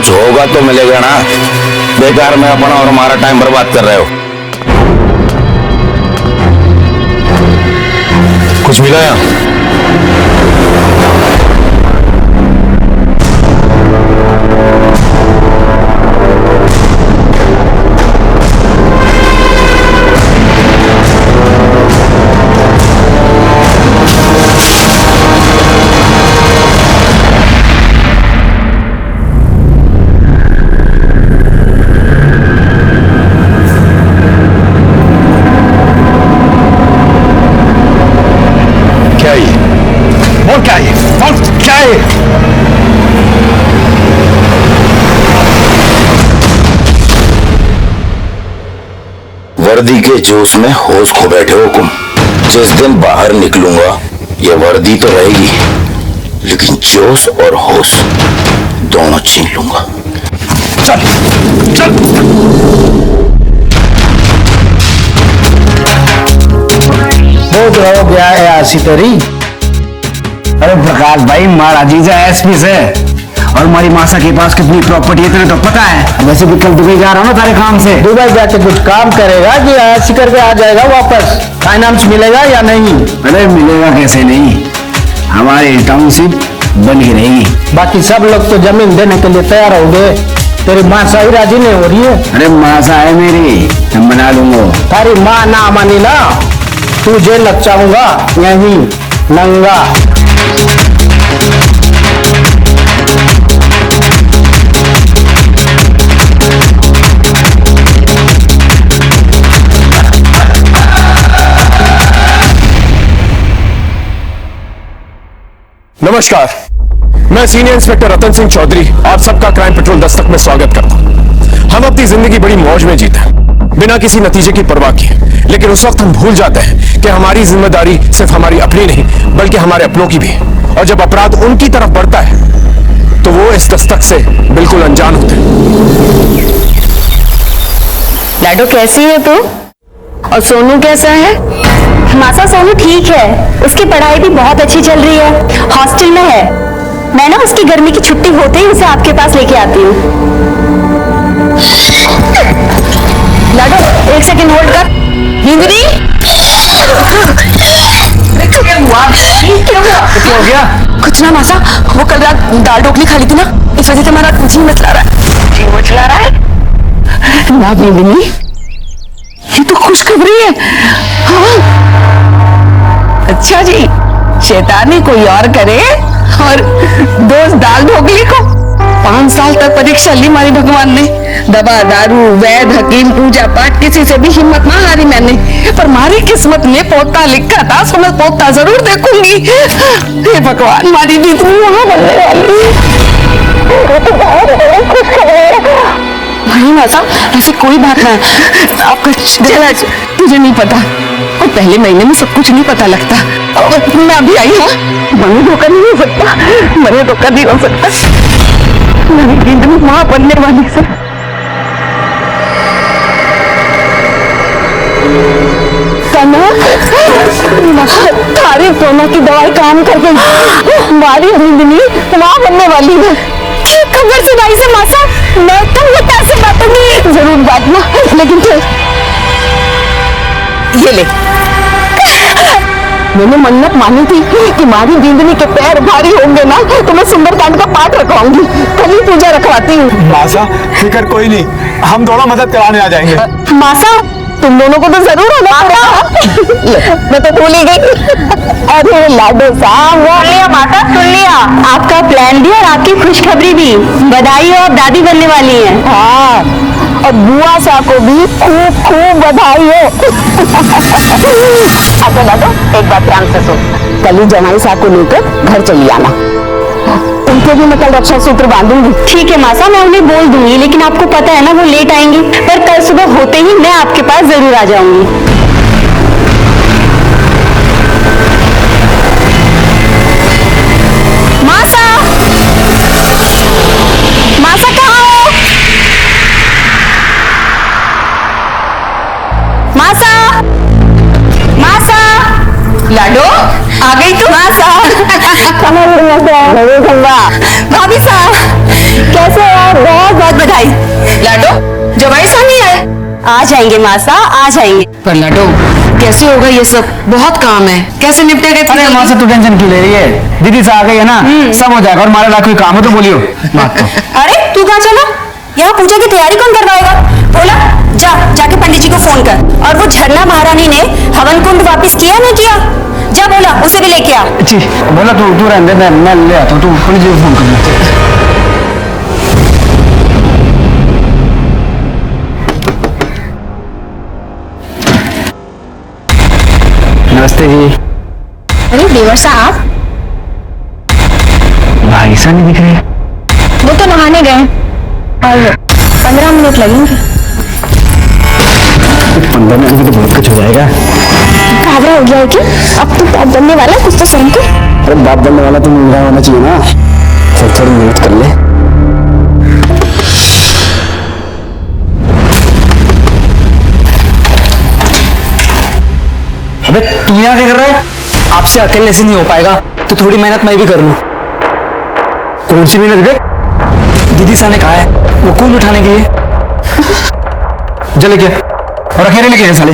कुछ होगा तो मिलेगा ना, बेकार में अपना और हमारा टाइम बर्बाद कर रहे हो। कुछ मिला यहाँ? वर्दी के जोश में होश खो बैठे हो तुम। जिस दिन बाहर निकलूंगा ये वर्दी तो रहेगी, लेकिन जोश और होश दोनों छीन लूंगा। चल चल। बहुत हो गया है आशी तेरी। अरे प्रकाश भाई, महाराज जी से एसपी से और हमारी मासा के पास कितनी प्रॉपर्टी है तेरे तो पता है। वैसे भी कल दुबई जा रहा हूँ ना तारे काम से। दुबई जाके कुछ काम करेगा कि ऐसी करके आ जाएगा वापस? फाइनेंस मिलेगा या नहीं? अरे मिलेगा कैसे नहीं, हमारी टाउनशिप बनी रहेगी। बाकी सब लोग तो जमीन देने के लिए तैयार हो गए, तेरी मासा ही राजी नहीं हो रही है। अरे मासा है मेरी, मैं बना लूंगा। तारी माँ ना मानी ना, तू जेल लग जाऊंगा यही नंगा। नमस्कार, मैं सीनियर इंस्पेक्टर रतन सिंह चौधरी आप सबका क्राइम पेट्रोल दस्तक में स्वागत करता हूं। हम अपनी जिंदगी बड़ी मौज में जीते हैं, बिना किसी नतीजे की परवाह किए, लेकिन उस वक्त हम भूल जाते हैं कि हमारी जिम्मेदारी सिर्फ हमारी अपनी नहीं बल्कि हमारे अपनों की भी है। और जब अपराध उनकी तरफ बढ़ता है तो वो इस दस्तक से बिल्कुल अनजान होते हैं। लाडो कैसी है तू? और सोनू कैसा है? मासा सोनू ठीक है, उसकी पढ़ाई भी बहुत अच्छी चल रही है, हॉस्टल में है। मैं ना उसकी गर्मी की छुट्टी होते ही उसे आपके पास लेके आती हूँ। लाडो एक सेकंड होल्ड कर। हिंदरी क्या हो गया? कुछ ना मासा, वो कल रात दाल ढोकली खा ली थी ना, इस वजह से हमारा कुछ नहीं मचला रहा है। जी मचला रहा है ना हिंदरी, ये तो खुशखबरी है। हाँ अच्छा जी, शैतानी कोई और करे और दोस्त दाल ढोकली को। 5 साल तक परीक्षा ली हमारी भगवान ने, दवा दारू वैद हकीम पूजा पाठ किसी से भी हिम्मत ना हारी मैंने, पर हमारी किस्मत में पोता लिखा था, सो मैं पोता जरूर देखूंगी। हे भगवान, हमारी जीत वहां बनने वाली। नहीं मासा, ऐसी कोई बात ना, आपका चला तुझे नहीं पता, और पहले महीने में सब कुछ नहीं पता लगता। मैं अभी आई हूँ, मने धोखा नहीं हो सकता, मने धोखा नहीं हो सकता। मेरी जिंदगी माँ बनने वाली से। सारी कोरोना की दवाई काम कर गई, हमारी जिंदगी माँ बनने वाली है। खबर सुनाई से मासा, मैं तुम बता से बातूंगी जरूर बांटना, लेकिन चल ये ले। मैंने मन्नत मानी थी कि हमारी जिंदगी के पैर भारी होंगे ना तो मैं सुंदरकांड का पाठ रखवाऊंगी, कल ही पूजा रखवाती हूँ। मासा फिक्र कोई नहीं, हम दोनों मदद कराने आ जाएंगे। मासा तुम दोनों को तो जरूर होना पड़ेगा। मैं तो भूल ही गई। अरे लाडो साहब, सुन लिया माता, सुन लिया, आपका प्लान भी और आपकी खुशखबरी भी। बधाई हो, आप दादी बनने वाली हैं। हाँ, और बुआ सा को भी खूब खूब बधाई हो। अच्छा लाडो, एक बात ध्यान से सुन, कल ही जमाई सा को लेकर घर चली आना, उनको भी मैं कल रक्षा सूत्र बांधूंगी। ठीक है मासा, मैं उन्हें बोल दूंगी, लेकिन आपको पता है ना वो लेट आएंगी, पर कल सुबह होते ही मैं आपके पास जरूर आ जाऊंगी। मासा, मासा कहाँ हो? मासा, मासा, लाडो आ गई तू? मासा, भाभी साहब, कैसे हो आप? बहुत बहुत बधाई। लाडो जवाई सामने आए। आ जाएंगे मासा, आ जाएंगे। पर लाडो कैसे होगा ये सब? बहुत काम है, कैसे निपटेगा? अरे मासा तू टेंशन क्यों ले रही है? दीदी से आ गई है ना, सब हो जाएगा। और हमारे लाख कोई काम हो तो बोलियो बात तो। अरे तू कहाँ चला? यहाँ पूजा की तैयारी कौन करवाएगा? बोला जाके पंडित जी को फोन कर। और वो झरना महारानी ने हवन कुंड वापस किया नहीं किया? जा बोला उसे भी लेके आ। जी बोला तू रहने दे, मैं ले आता हूँ। तू पंडित जी को फोन करना। नमस्ते जी। अरे देवर साहब, भाई साहब नहीं दिख रहे। वो तो नहाने गए और 15 मिनट लगेंगे। 15 मिनट में तो बहुत कुछ हो जाएगा। घाघरा हो गया है क्या? अब तो बात बनने वाला है, कुछ तो सुन के। अरे बाप बनने वाला तो मुझे होना चाहिए ना। थोड़ी मेहनत कर ले। अबे तू यहाँ क्या कर रहा है? आपसे अकेले से नहीं हो पाएगा, तो थोड़ी मेहनत मैं भी कर लूं। कौन सी मेहनत बे? दीदी सा ने कहा है वो कूल उठाने के लिए। चले क्या और अकेले लेके गए साले।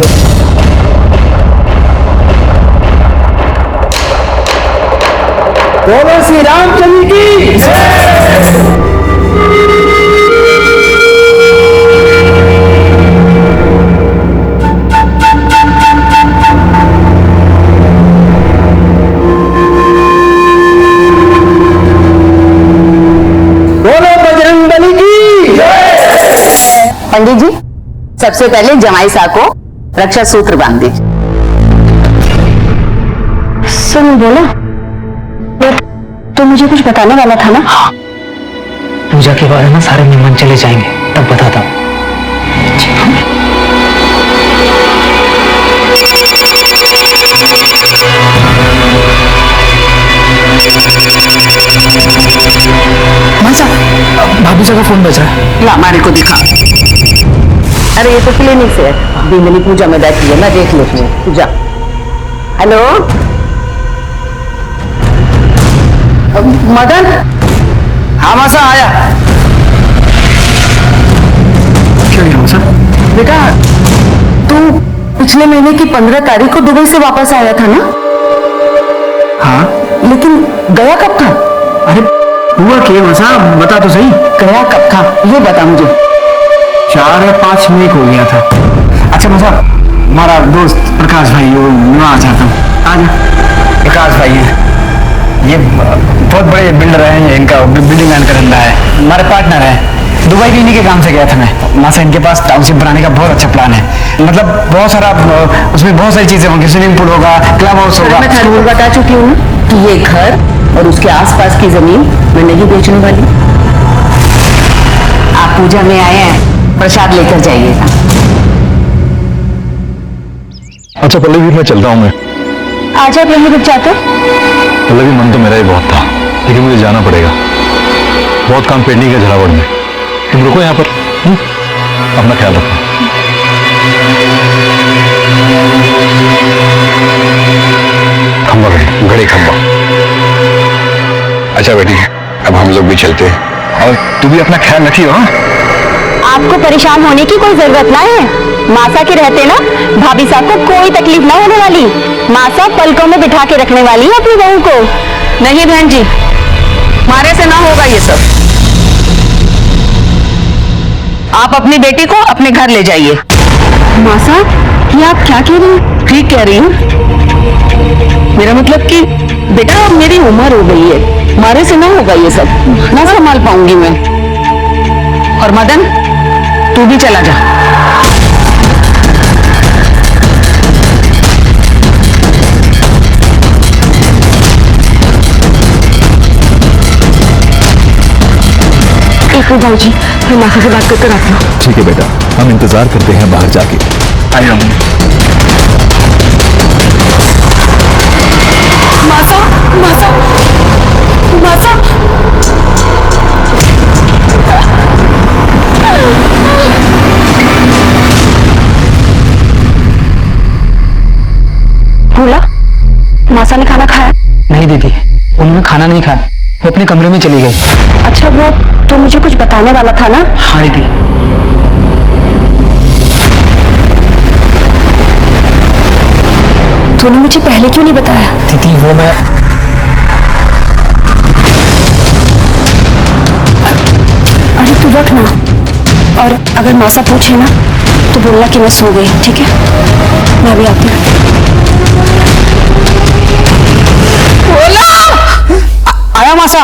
बोलो श्री रामचंद्र की जय। पंडित जी सबसे पहले जमाई साहब को रक्षा सूत्र बांध दीजिए। सुन बोला तो मुझे कुछ बताने वाला था ना? पूजा के बाद ना सारे मेहमान चले जाएंगे, तब बताता हूँ। भाभी साहब का फोन बज रहा है। ला हमारे को दिखा। अरे ये तो क्लिनिक से है, बिंदनी पूजा में बैठी है, मैं देख लेती हूँ। पूजा हेलो मदन। हाँ मासा आया। क्या हुआ मासा? बेटा तू पिछले महीने की 15 तारीख को दुबई से वापस आया था ना? हाँ लेकिन गया कब था? अरे हुआ क्या मासा, बता तो सही। गया कब था ये बता मुझे। 4 या 5 महीने को हो गया था। अच्छा मासा, हमारा दोस्त प्रकाश भाई वो मैं आ जाता हूँ। आजा। प्रकाश भाई है ये बहुत बड़े बिल्डर हैं, इनका बिल्डिंग लाइन का धंधा है, हमारे पार्टनर है। दुबई भी इन्हीं के काम से गया था मैं। मासा इनके पास टाउनशिप बनाने का बहुत अच्छा प्लान है। मतलब बहुत सारा उसमें बहुत सारी चीजें होंगी, स्विमिंग पूल होगा, क्लब हाउस होगा। मैं जरूर बता चुकी हूँ कि ये घर और उसके आसपास की जमीन मैं नहीं बेचने वाली। आप पूजा में आए हैं, प्रसाद लेकर जाइएगा। अच्छा पल्लवी मैं चल रहा हूँ। मैं आज आप यहीं रुक जाते? पल्लवी मन तो मेरा ही बहुत था, लेकिन मुझे जाना पड़ेगा। बहुत काम पेंडिंग है झलावड़ में। तुम रुको यहाँ पर। अपना ख्याल रखो। खंबा घड़ी खंबा। अच्छा बेटी अब हम लोग भी चलते हैं, और तू भी अपना ख्याल रखियो। हाँ आपको परेशान होने की कोई जरूरत ना है। मासा के रहते ना भाभी साहब को कोई तकलीफ ना होने वाली। मासा पलकों में बिठा के रखने वाली है अपनी बहू को। नहीं बहन जी, हमारे से ना होगा ये सब। आप अपनी बेटी को अपने घर ले जाइए। मासा ये आप क्या कह रही हैं? ठीक कह रही हूँ। मेरा मतलब कि बेटा अब मेरी उम्र हो गई है, हमारे से ना होगा ये सब, ना संभाल पाऊंगी मैं। और मदन तू भी चला जा। एक भाई जी, मैं मासा से बात करके आती हूँ। ठीक है बेटा, हम इंतजार करते हैं बाहर जाके। आइए। मासा मासा मासा बोला मासा ने खाना खाया? नहीं दीदी, उन्होंने खाना नहीं खाया, वो अपने कमरे में चली गई। अच्छा वो तो मुझे कुछ बताने वाला था ना। हाँ दीदी। तूने मुझे पहले क्यों नहीं बताया? दीदी वो मैं अरे तू रख ना, और अगर मासा पूछे ना तो बोलना कि मैं सो गई, ठीक है? मैं अभी आती हूँ। आया मासा।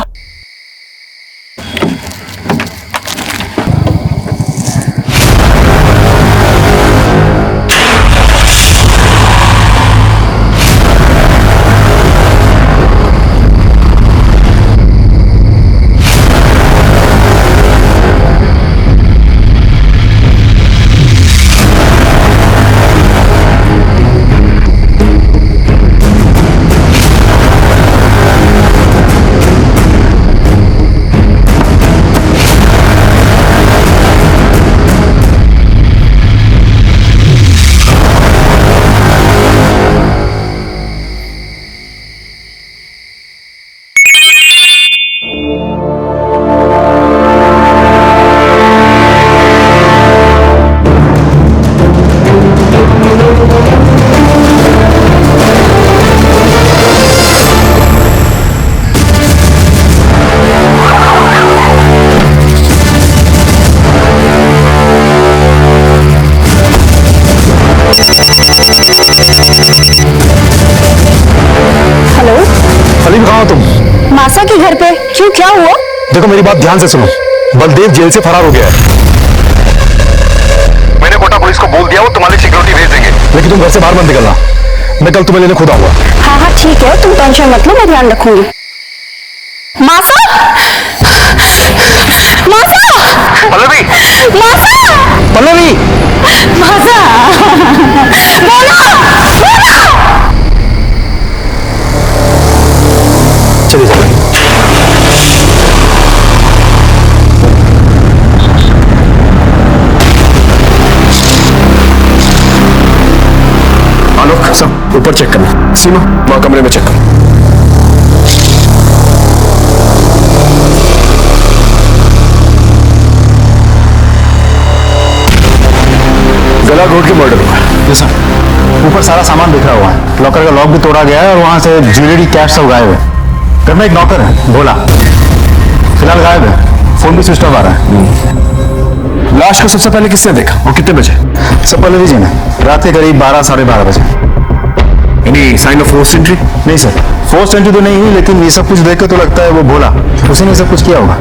मासा के घर पे क्यों, क्या हुआ? देखो मेरी बात ध्यान से सुनो, बलदेव जेल से फरार हो गया है। मैंने कोटा पुलिस को बोल दिया वो तुम्हारी सिक्योरिटी भेज देंगे, लेकिन तुम घर से बाहर मत निकलना। मैं कल तुम्हें लेने खुद आऊंगा। हाँ हाँ ठीक है, तुम टेंशन मत लो, मैं ध्यान रखूंगी। मासा, मासा, पल्लवी, मासा, पल्लवी, मासा, चलिए जाओ। आलोक सब ऊपर चेक करना। सीमा वहां कमरे में चेक कर। गला घोट के मर्डर हुआ। जी सर। ऊपर सारा सामान बिखरा हुआ है, लॉकर का लॉक भी तोड़ा गया है और वहां से ज्वेलरी कैश सब गायब है। घर में एक नौकर है भोला, फिलहाल गायब है, फोन भी स्विच ऑफ आ रहा है। लाश को सबसे पहले किसने देखा और कितने बजे? सब पल्लवी जी ने रात के करीब 12 साढ़े 12 बजे। Any sign of force entry? नहीं सर, फोर्स एंट्री तो नहीं हुई, लेकिन ये सब कुछ देख के तो लगता है वो भोला उसी ने सब कुछ किया होगा।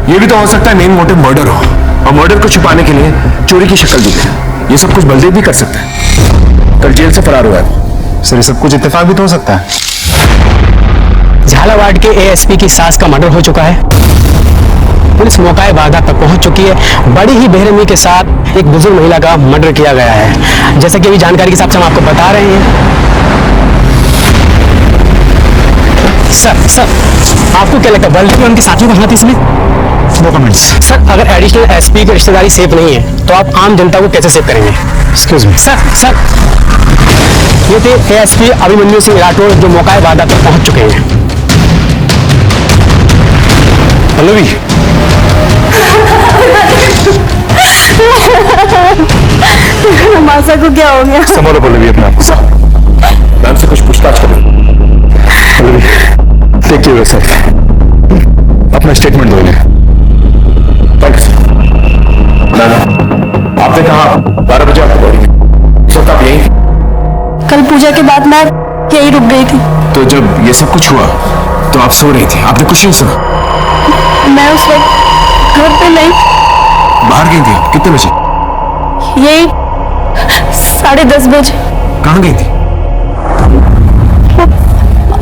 ये भी तो हो सकता है मेन मोटिव मर्डर हो, और मर्डर को छुपाने के लिए चोरी की शक्ल दी है। ये सब कुछ बलदेव भी कर सकता है, कल जेल से फरार हुआ है। सर ये सब कुछ इत्तेफाक भी तो हो सकता है। झालावाड़ के एएसपी की सास का मर्डर हो चुका है। पुलिस मौका वारदात तक पहुंच चुकी है। बड़ी ही बेरहमी के साथ एक बुजुर्ग महिला का मर्डर किया गया है। जैसे कि अभी जानकारी के हिसाब से हम आपको बता रहे हैं। सर आपको क्या लगता है बलदेव और उनके साथियों का हाथ इसमें? No comments. सर अगर एडिशनल एसपी की रिश्तेदारी सेफ नहीं है तो आप आम जनता को कैसे सेव करेंगे? एक्सक्यूज मी सर ये थे एएसपी अभिमन्यु सिंह राठौड़ जो मौका वारदात तक पहुंच चुके हैं। पल्लवी, मासा को क्या हो गया? संभालो पल्लवी अपने आप को। मैम से कुछ पूछताछ करो। पल्लवी टेक केयर योरसेल्फ, अपना स्टेटमेंट दो इन्हें। Thank you sir. मैम आपने कहा 12 बजे आपको बॉडी इस वक्त आप यहीं? कल पूजा के बाद मैं यही रुक गई थी। तो जब ये सब कुछ हुआ तो आप सो रही थी, आपने कुछ नहीं सुना? मैं उस वक्त घर पे नहीं, बाहर गई थी आप? कितने बजे? यही 10:30 बजे। कहाँ गई थी?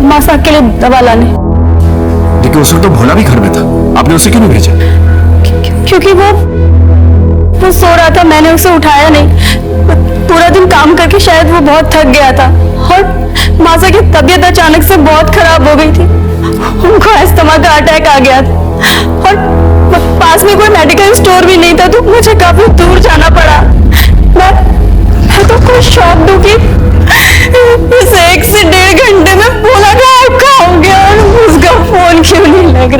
मासा के लिए दवा लाने। लेकिन उस वक्त तो भोला भी घर में था, आपने उसे क्यों नहीं भेजा? क्योंकि वो सो रहा था, मैंने उसे उठाया नहीं। पूरा दिन काम करके शायद वो बहुत थक गया था, और मासा की तबीयत अचानक से बहुत खराब हो गई थी। उनको अस्थमा का अटैक आ गया था, और पास में कोई मेडिकल स्टोर भी नहीं था, तो मुझे काफी दूर जाना पड़ा। मैं तो कोई शॉक दूंगी, इस 1 से 1.5 घंटे में भोला गायब कहाँ हो गया और उसका फोन क्यों नहीं लग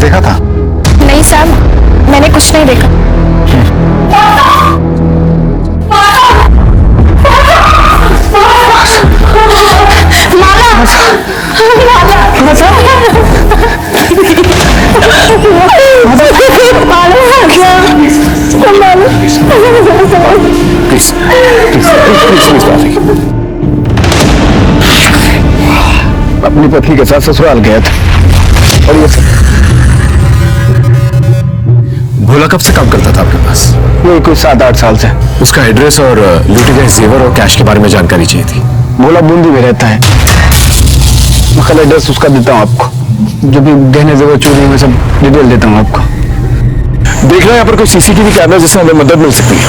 देखा था? नहीं साहब, मैंने कुछ नहीं देखा। अपनी पत्नी के साथ ससुराल गया था और ये सब। भोला कब से काम करता था आपके पास? ये कुछ 7-8 साल से। उसका एड्रेस और लूटे गए जेवर और कैश के बारे में जानकारी चाहिए थी। भोला बूंदी में रहता है। मैं कल एड्रेस उसका देता हूँ आपको, जो भी गहने जेवर चोरी में सब डिटेल देता हूँ आपको। देख रहे हैं यहाँ पर कोई सीसीटीवी कैमरा जिससे हमें मदद मिल सकती है।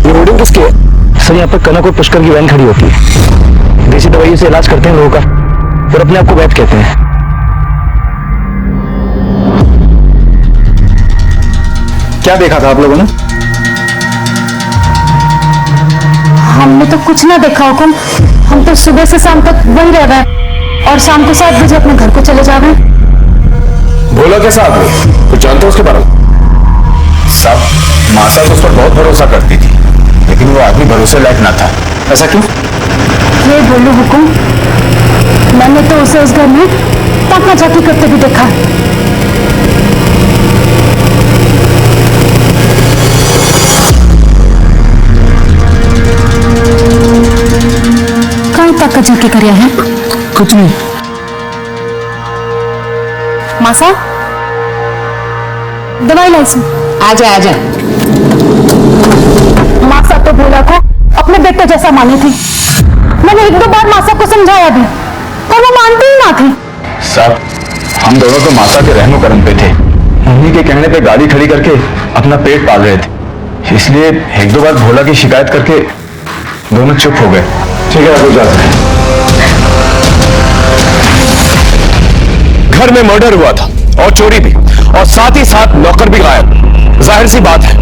ये होर्डिंग किसकी है? सर यहाँ पर कनक और पुष्कर की वैन खड़ी होती है। देसी दवाइयों से इलाज करते हैं लोगों का और अपने आप को वैद कहते हैं। क्या देखा था आप लोगों ने? हमने तो कुछ ना देखा हुकुम। हम तो सुबह से शाम तक वहीं रह रहे हैं और शाम को 7 बजे अपने घर को चले जा रहे हैं। भोला कैसा आदमी? कुछ जानते हो उसके बारे में? साहब, मासा तो उस पर बहुत भरोसा करती थी, लेकिन वो आदमी भरोसे लायक ना था। ऐसा क्यों? ये बोलो हुकुम, मैंने तो उसे उस घर में ताका झाकी करते भी देखा। कहीं ताका झाकी करिया है? कुछ नहीं। मासा, दवाई लाइसी। आजा आजा। मासा तो भोला को अपने बेटे जैसा मानी थी। मैंने 1-2 बार मासा को समझाया भी, पर वो मानती ही ना थी। साहब, हम दोनों तो मासा के रहनो करम पे थे। उन्हीं के कहने पे गाड़ी खड़ी करके अपना पेट पाल रहे थे, इसलिए 1-2 बार भोला की शिकायत करके दोनों चुप हो गए। ठीक है, आप जाते हैं। घर में मर्डर हुआ था और चोरी भी, और साथ ही साथ नौकर भी गायब। जाहिर सी बात है,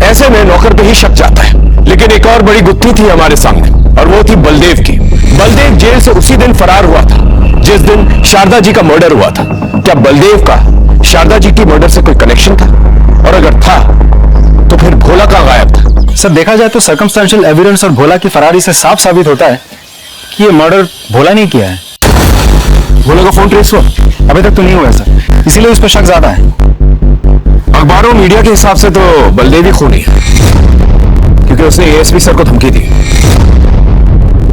ऐसे में नौकर पे ही शक जाता है। लेकिन एक और बड़ी गुत्थी थी हमारे सामने, और वो थी बलदेव की। बलदेव जेल से उसी दिन फरार हुआ था जिस दिन शारदा जी का मर्डर हुआ था। क्या बलदेव का शारदा जी की मर्डर से कोई कनेक्शन था? और अगर था तो फिर भोला कहां गायब था? सर, देखा जाए तो सर्कमस्टेंशियल एविडेंस और भोला की फरारी से साफ साबित होता है कि ये मर्डर भोला ने किया है। भोला का फोन ट्रेस हुआ? अभी तक तो नहीं हुआ सर, इसीलिए उस पर शक ज्यादा है। अखबारों मीडिया के हिसाब से तो बलदेव ही खूनी है, क्योंकि उसने एएसपी सर को धमकी दी।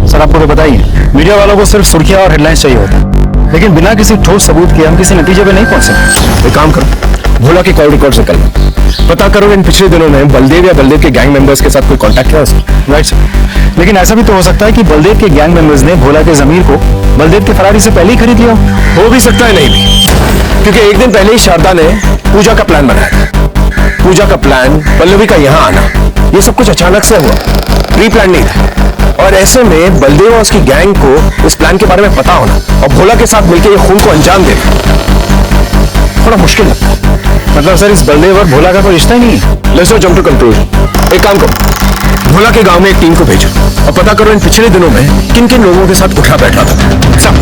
सर, आपको तो बताइए, मीडिया वालों को सिर्फ सुर्खियां और हेडलाइंस चाहिए होता है, लेकिन बिना किसी ठोस सबूत के हम किसी नतीजे पे नहीं पहुंच सकते। एक काम करो, भोला के कॉल रिकॉर्ड से कर लो, पता करो इन पिछले दिनों में बलदेव या बलदेव के गैंग मेंबर्स के साथ कोई कांटेक्ट है उसका। राइट सर, लेकिन ऐसा भी तो हो सकता है कि बलदेव के गैंग मेंबर्स ने भोला के जमीर को बलदेव के फरारी से पहले ही खरीद लिया हो भी सकता है, नहीं भी, क्योंकि एक दिन पहले ही शारदा ने पूजा का प्लान बनाया था। पूजा का प्लान, पल्लवी का यहाँ आना, ये सब कुछ अचानक से हुआ, प्री प्लान नहीं था। और ऐसे में बलदेव और उसकी गैंग को इस प्लान के बारे में पता होना और भोला के साथ मिलकर ये खून को अंजाम देना थोड़ा मुश्किल लगता है। मतलब सर, इस बलदेव और भोला का कोई रिश्ता ही नहीं है। Let's not jump to conclusion. एक काम करो, भोला के गांव में एक टीम को भेजो और पता करो इन पिछले दिनों में किन किन लोगों के साथ उठा बैठा था सब।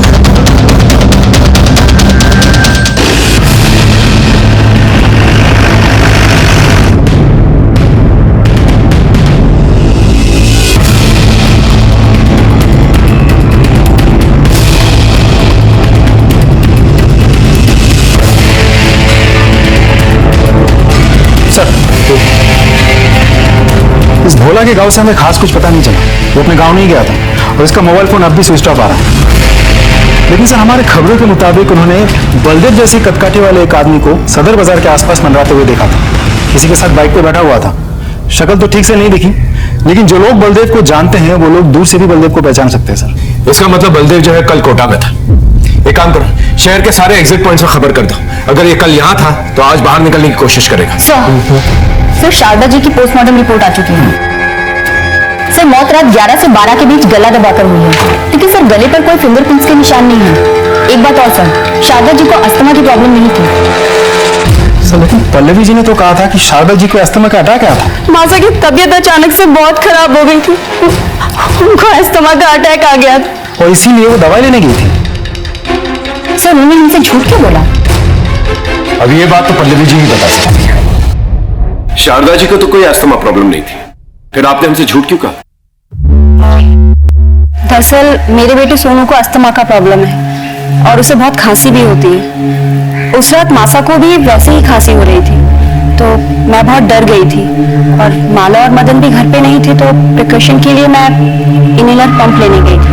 इस भोला के गांव से हमें खास कुछ पता नहीं चला। वो अपने गांव नहीं गया था और इसका मोबाइल फोन अब भी स्विच ऑफ आ रहा है। लेकिन सर, हमारे खबरों के मुताबिक उन्होंने बलदेव जैसी कदकाठी वाले एक आदमी को सदर बाजार के आसपास मंडराते हुए देखा था। किसी के साथ बाइक पे बैठा हुआ था। शक्ल तो ठीक से नहीं दिखी, लेकिन जो लोग बलदेव को जानते हैं वो लोग दूर से भी बलदेव को पहचान सकते हैं सर। इसका मतलब बलदेव जो है कल कोटा में था। एक काम करो, शहर के सारे एग्जिट पॉइंट्स पर खबर कर दो। अगर ये कल यहाँ था तो आज बाहर निकलने की कोशिश करेगा। सर, शारदा जी की पोस्टमार्टम रिपोर्ट आ चुकी है। सर, मौत रात 11 से 12 के बीच गला दबाकर हुई है, लेकिन सर गले पर कोई फिंगरप्रिंट्स के निशान नहीं है। एक बात और सर, शारदा जी को अस्थमा की प्रॉब्लम नहीं थी। सर, लेकिन पल्लवी जी ने तो कहा था कि शारदा जी को अस्थमा का अटैक आया था। मासा की तबीयत अचानक से बहुत खराब हो गई थी, उनको अस्थमा का अटैक आ गया था और इसीलिए वो दवाई लेने गई थी। सर, उन्होंने हमसे झूठ क्यों बोला? अब ये बात तो पल्लवी जी ही बता सकती है। शारदा जी को तो कोई अस्थमा प्रॉब्लम नहीं थी, फिर आपने हमसे झूठ क्यों कहा? दरअसल मेरे बेटे सोनू को अस्थमा का प्रॉब्लम है और उसे बहुत खांसी भी होती है। उस रात मासा को भी वैसे ही खांसी हो रही थी, तो मैं बहुत डर गई थी और माला और मदन भी घर पे नहीं थे, तो प्रिकॉशन के लिए मैं इनहेलर पंप लेने गई थी।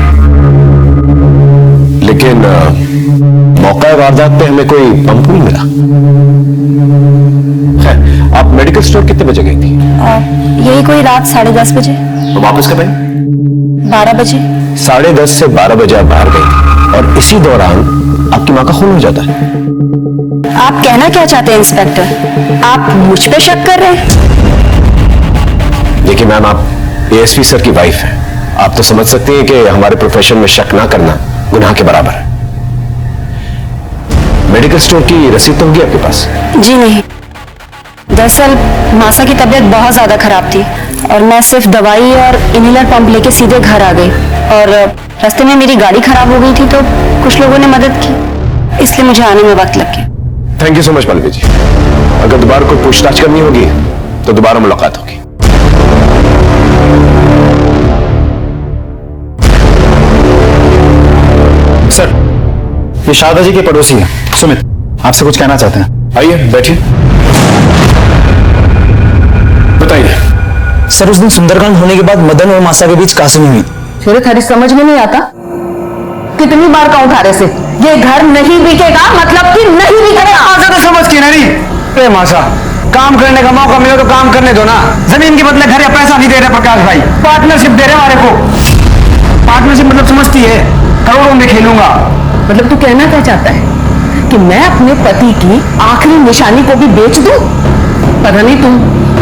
लेकिन मौका वारदात पे हमें कोई पंप नहीं मिला। खैर, आप मेडिकल स्टोर कितने बजे गई थी? यही कोई रात 10:30 बजे। तो वापस कब आई? 12 बजे। 10:30 से 12 बजे आप बाहर गई और इसी दौरान आपकी मां का खून हो जाता है। आप कहना क्या चाहते हैं इंस्पेक्टर? आप मुझ पे शक कर रहे हैं? देखिए मैम, आप एएसपी सर की वाइफ हैं, आप तो समझ सकती हैं कि हमारे प्रोफेशन में शक ना करना गुनाह के बराबर है। मेडिकल स्टोर की रसीद तो होगी आपके पास? जी नहीं, दरअसल मासा की तबीयत बहुत ज्यादा खराब थी और मैं सिर्फ दवाई और इनहेलर पंप लेके सीधे घर आ गई और रास्ते में मेरी गाड़ी खराब हो गई थी, तो कुछ लोगों ने मदद की, इसलिए मुझे आने में वक्त लग गया। Thank you so much Pallavi ji. अगर दोबारा कोई पूछताछ करनी होगी तो दोबारा मुलाकात होगी। सर, ये शारदा जी के पड़ोसी हैं, सुमित, आपसे कुछ कहना चाहते हैं। आइए बैठिए, बताइए। सर, उस दिन सुंदरकांड होने के बाद मदन और मासा के बीच कासिनी हुई। फिर खैर समझ में नहीं आता, कितनी बार कहूं थारे से ये घर नहीं बिकेगा, मतलब कि नहीं बिकेगा। मासा तो समझ की नहीं। मासा, काम करने का मौका मिले तो काम करने दो ना। जमीन के बदले घर या पैसा नहीं दे रहे प्रकाश भाई, पार्टनरशिप दे रहे हमारे को। पार्टनरशिप मतलब समझती है, करोड़ों में खेलूंगा। मतलब तू कहना क्या चाहता है कि मैं अपने पति की आखिरी निशानी को भी बेच दूं? पता नहीं तुम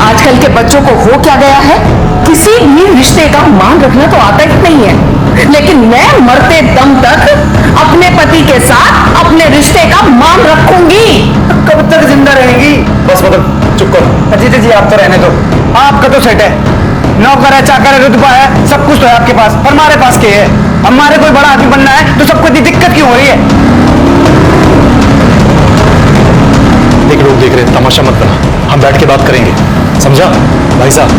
आजकल के बच्चों को हो क्या गया है, किसी भी रिश्ते का मान रखना तो आता ही नहीं है, लेकिन मैं मरते दम तक अपने पति के साथ अपने रिश्ते का मान रखूंगी। कब तक जिंदा रहेंगी? बस मतलब चुप करो। अजीत जी, आप तो रहने दो, आपका तो सेट है, नौकर है, चाकर है, रुतबा है, सब कुछ तो है आपके पास, पर हमारे पास क्या है? हमारे कोई बड़ा आदमी बनना है तो सबको इतनी दिक्कत क्यों हो रही है? देख लोग देख रहे हैं, तमाशा मत बना, हम बैठ के बात करेंगे, समझा? भाई साहब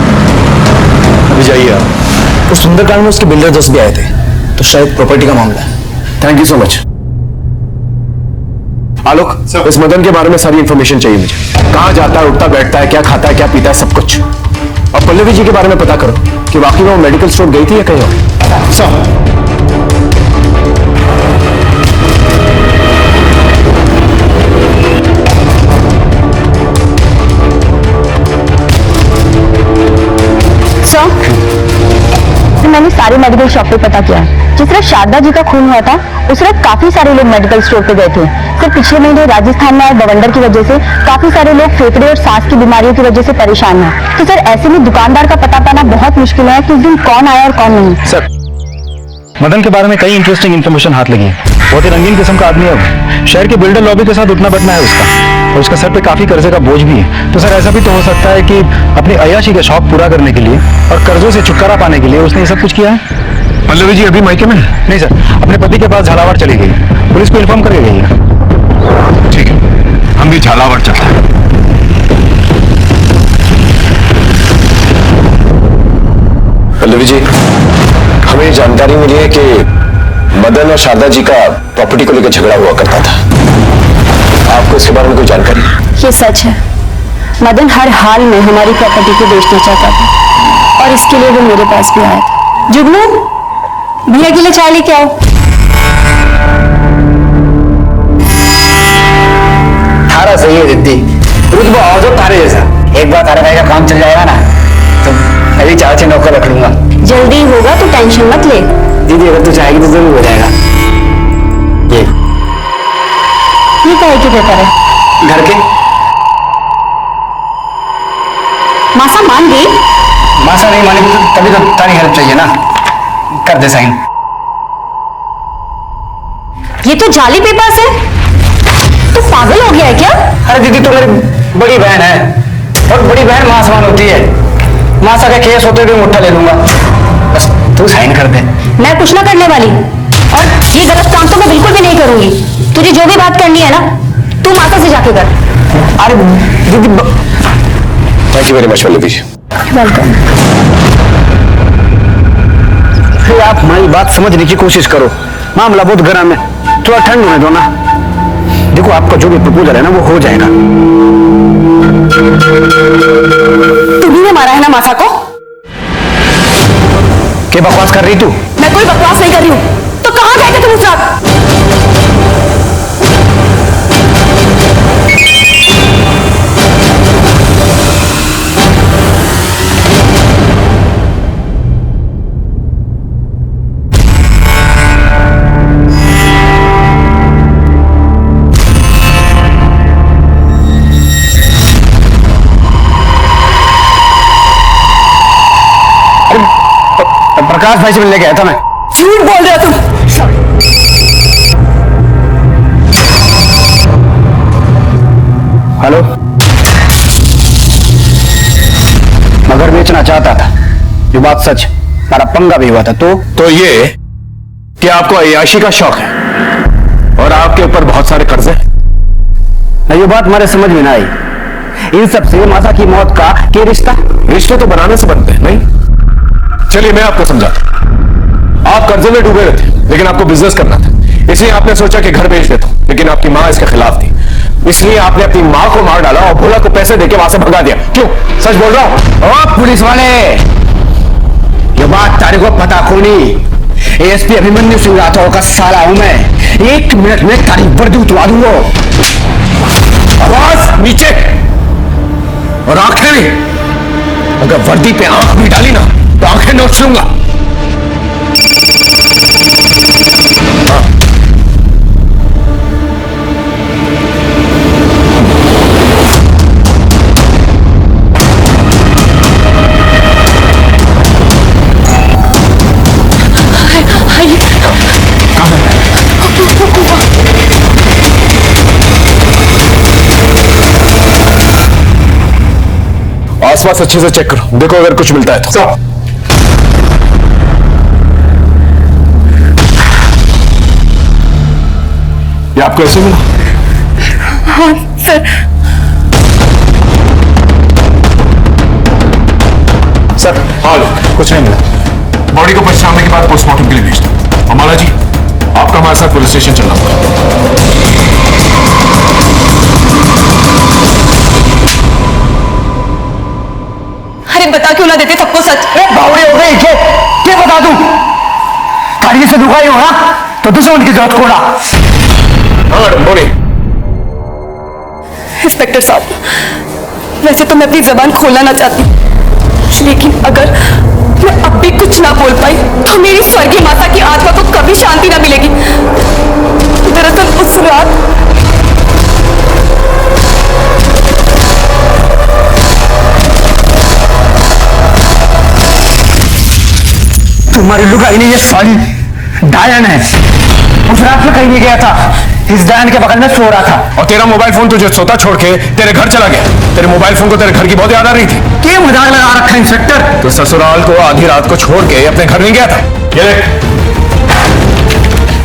अभी जाइए आप। उस सुंदरकांड में उसके बिल्डर दोस्त भी आए थे, तो शायद प्रॉपर्टी का मामला है। Thank you so much. Alok, इस मदन के बारे में सारी इंफॉर्मेशन चाहिए मुझे। कहाँ जाता है, उठता बैठता है, क्या खाता है, क्या पीता है, सब कुछ। और पल्लवी जी के बारे में पता करो कि वाकई में वो मेडिकल स्टोर गई थी या कहीं और। सर, मैंने सारे मेडिकल शॉप पे पता किया। जिस रात शारदा जी का खून हुआ था उस रात काफी सारे लोग मेडिकल स्टोर पे गए थे। सिर्फ पिछले महीने राजस्थान में आए बवंडर की वजह से काफी सारे लोग फेफड़े और सांस की बीमारियों की वजह से परेशान हैं। तो सर, ऐसे में दुकानदार का पता पाना बहुत मुश्किल है कि उस दिन कौन आया और कौन नहीं। सर, मदन के बारे में कई इंटरेस्टिंग इन्फॉर्मेशन हाथ लगी है। बहुत ही रंगीन किस्म का आदमी है वो। शहर के बिल्डर लॉबी के साथ उठना बैठना है उसका, और उसका सर पे काफी कर्जे का बोझ भी है। तो सर, ऐसा भी तो हो सकता है कि अपनी अय्याशी का शौक पूरा करने के लिए और कर्जों से छुटकारा पाने के लिए उसने ये सब कुछ किया है। पल्लवी जी अभी मायके में? नहीं सर, अपने पति के पास झालावाड़ चली गई, पुलिस को इन्फॉर्म करके गई है। ठीक है, हम भी झालावाड़ चलते हैं। पल्लवी जी, हमें जानकारी मिली है कि मदन और शारदा जी का प्रॉपर्टी को लेकर झगड़ा हुआ करता था। आपको इसके बारे में कोई जानकारी है? ये सच है, मदन हर हाल में हमारी प्रॉपर्टी को बेचना चाहता था और इसके लिए वो मेरे पास भी आया था। जुगनू, भैया के लिए चाय लेके आओ। थारा सही है दीदी, रुतबा और जो तारे जैसा। एक बार तारे भाई का काम चल जाएगा ना तो मैं भी 4-6 नौकर रख लूंगा। जल्दी होगा तो टेंशन मत ले। दीदी, अगर तू चाहेगी तो जरूर हो जाएगा। ये काहे के पेपर है? घर के। मासा मान गई? मासा नहीं मानेगी तो तभी तो तारी हेल्प चाहिए ना, कर दे साइन। ये तो जाली पेपर्स है, तो पागल हो गया है क्या? अरे दीदी, तो मेरी बड़ी बहन है और बड़ी बहन मां समान होती है। मासा का केस होते हुए मुट्ठा ले लूंगा, बस तू साइन कर दे। मैं कुछ ना करने वाली, और ये गलत काम तो मैं बिल्कुल भी नहीं करूंगी। तुझे जो भी बात करनी है ना, तू तू माता से जाके कर। अरे दीदी thank you very much Pallavi ji. Welcome. फिर आप हमारी बात समझने की कोशिश करो, मामला बहुत गर्म है, थोड़ा ठंड होने दो ना। देखो आपका जो भी प्रपोजल है ना वो हो जाएगा। तुम्ही ने मारा है ना मासा को? क्या बकवास कर रही तू? मैं कोई बकवास नहीं कर रही हूँ। तो कहाँ गए थे तुम उस रात? प्रकाश भाई से मिलने गया था मैं। झूठ बोल रहे हो तुम। हेलो, मगर बेचना चाहता था, ये बात सच, मेरा पंगा भी हुआ था। तो ये कि आपको अय्याशी का शौक है और आपके ऊपर बहुत सारे कर्जे हैं। ये बात हमारे समझ में ना आई। इन सब से माता की मौत का क्या रिश्ता? रिश्ते तो बनाने से बनते हैं, नहीं? चलिए मैं आपको समझाता हूं। आप कर्जे में डूबे हुए थे, लेकिन आपको बिजनेस करना था, इसलिए आपने सोचा कि घर बेच देता हूं, लेकिन आपकी मां इसके खिलाफ थी, इसलिए आपने अपनी मां को मार डाला और भोला को पैसे देके वहां से भगा दिया। क्यों? सच बोल रहा हूं। ओ पुलिस वाले, ये बात तारे को पता खोनी। एएसपी अभिमन्यु सिंह राठौर का साला हूं मैं। 1 मिनट में तारीख वर्दी उतरवा दूंगा। आवाज नीचे और आंखें भी। अगर वर्दी पे आंख भी डाली ना तो आंखें नोच लूंगा। आसपास अच्छे से चेक करो, देखो अगर कुछ मिलता है तो। ये आपको ऐसे मिला? हाँ सर। सर हाँ लोग कुछ नहीं मिला। बॉडी को पहचानने के बाद पोस्टमार्टम के लिए भेज दो। अमाला जी आपका हमारे साथ पुलिस स्टेशन चलना होगा। अरे बता क्यों ना देते सबको सच? बावड़ी हो गई क्या बता दूं? गाड़ी से दुखाई हो ना तो दुश्मन की जरूरत कोड़ा। हाँ मैडम बोलिए। इंस्पेक्टर साहब, वैसे तो मैं अपनी जबान खोलना ना चाहती, लेकिन अगर मैं अब भी कुछ ना बोल पाई तो मेरी स्वर्गीय माता की आत्मा को कभी शांति ना मिलेगी। दरअसल उस रात तुम्हारी लुगाई ने ये साली डायन है। उस रात में कहीं नहीं गया था, इस डायन के बगल में सो रहा था। और तेरा मोबाइल फोन तुझे सोता छोड़ के तेरे घर चला गया। तेरे मोबाइल फोन को तेरे घर की बहुत याद आ रही थी। क्या मजाक लगा रखा है इंस्पेक्टर? तो ससुराल को आधी रात को छोड़ के अपने घर नहीं गया था। ये देख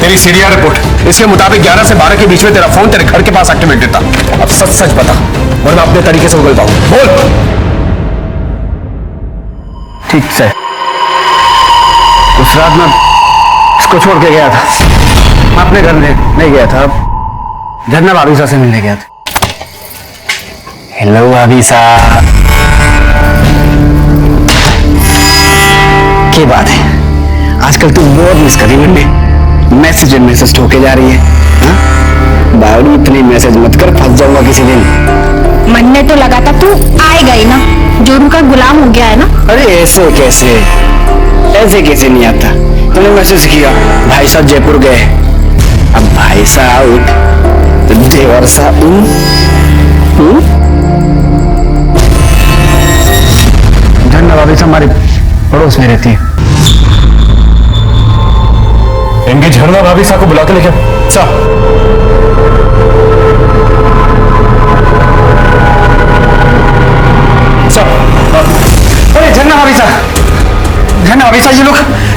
तेरी सीरिया रिपोर्ट, इसके मुताबिक 11 से 12 के बीच में तेरा फोन तेरे घर के पास एक्टिवेटेड था। अब सच सच बता, वरना अपने तरीके से उगलता हूं। बोल। ठीक से उस रात में इसको छोड़ के गया था, मैं अपने घर नहीं गया था, झरना भाभी सा से मिलने गया था। हेलो भाभी सा, क्या बात है? आजकल तुम बहुत मिस कर रही हो, मैसेज ठोके जा रही है। बावड़ी इतनी मैसेज मत कर, फंस जाऊंगा किसी दिन। मन में तो लगा था तू आएगा ही ना, जोरू का गुलाम हो गया है ना। अरे ऐसे कैसे नहीं आता? तुमने मैसेज किया भाई साहब जयपुर गए, अब भाई साहब तो देवर साहब। झंडा भाभी साहब हमारे पड़ोस में रहती है। इनकी झरना भाभी साहब को बुला के लेके अरे झरना भाभी साहब,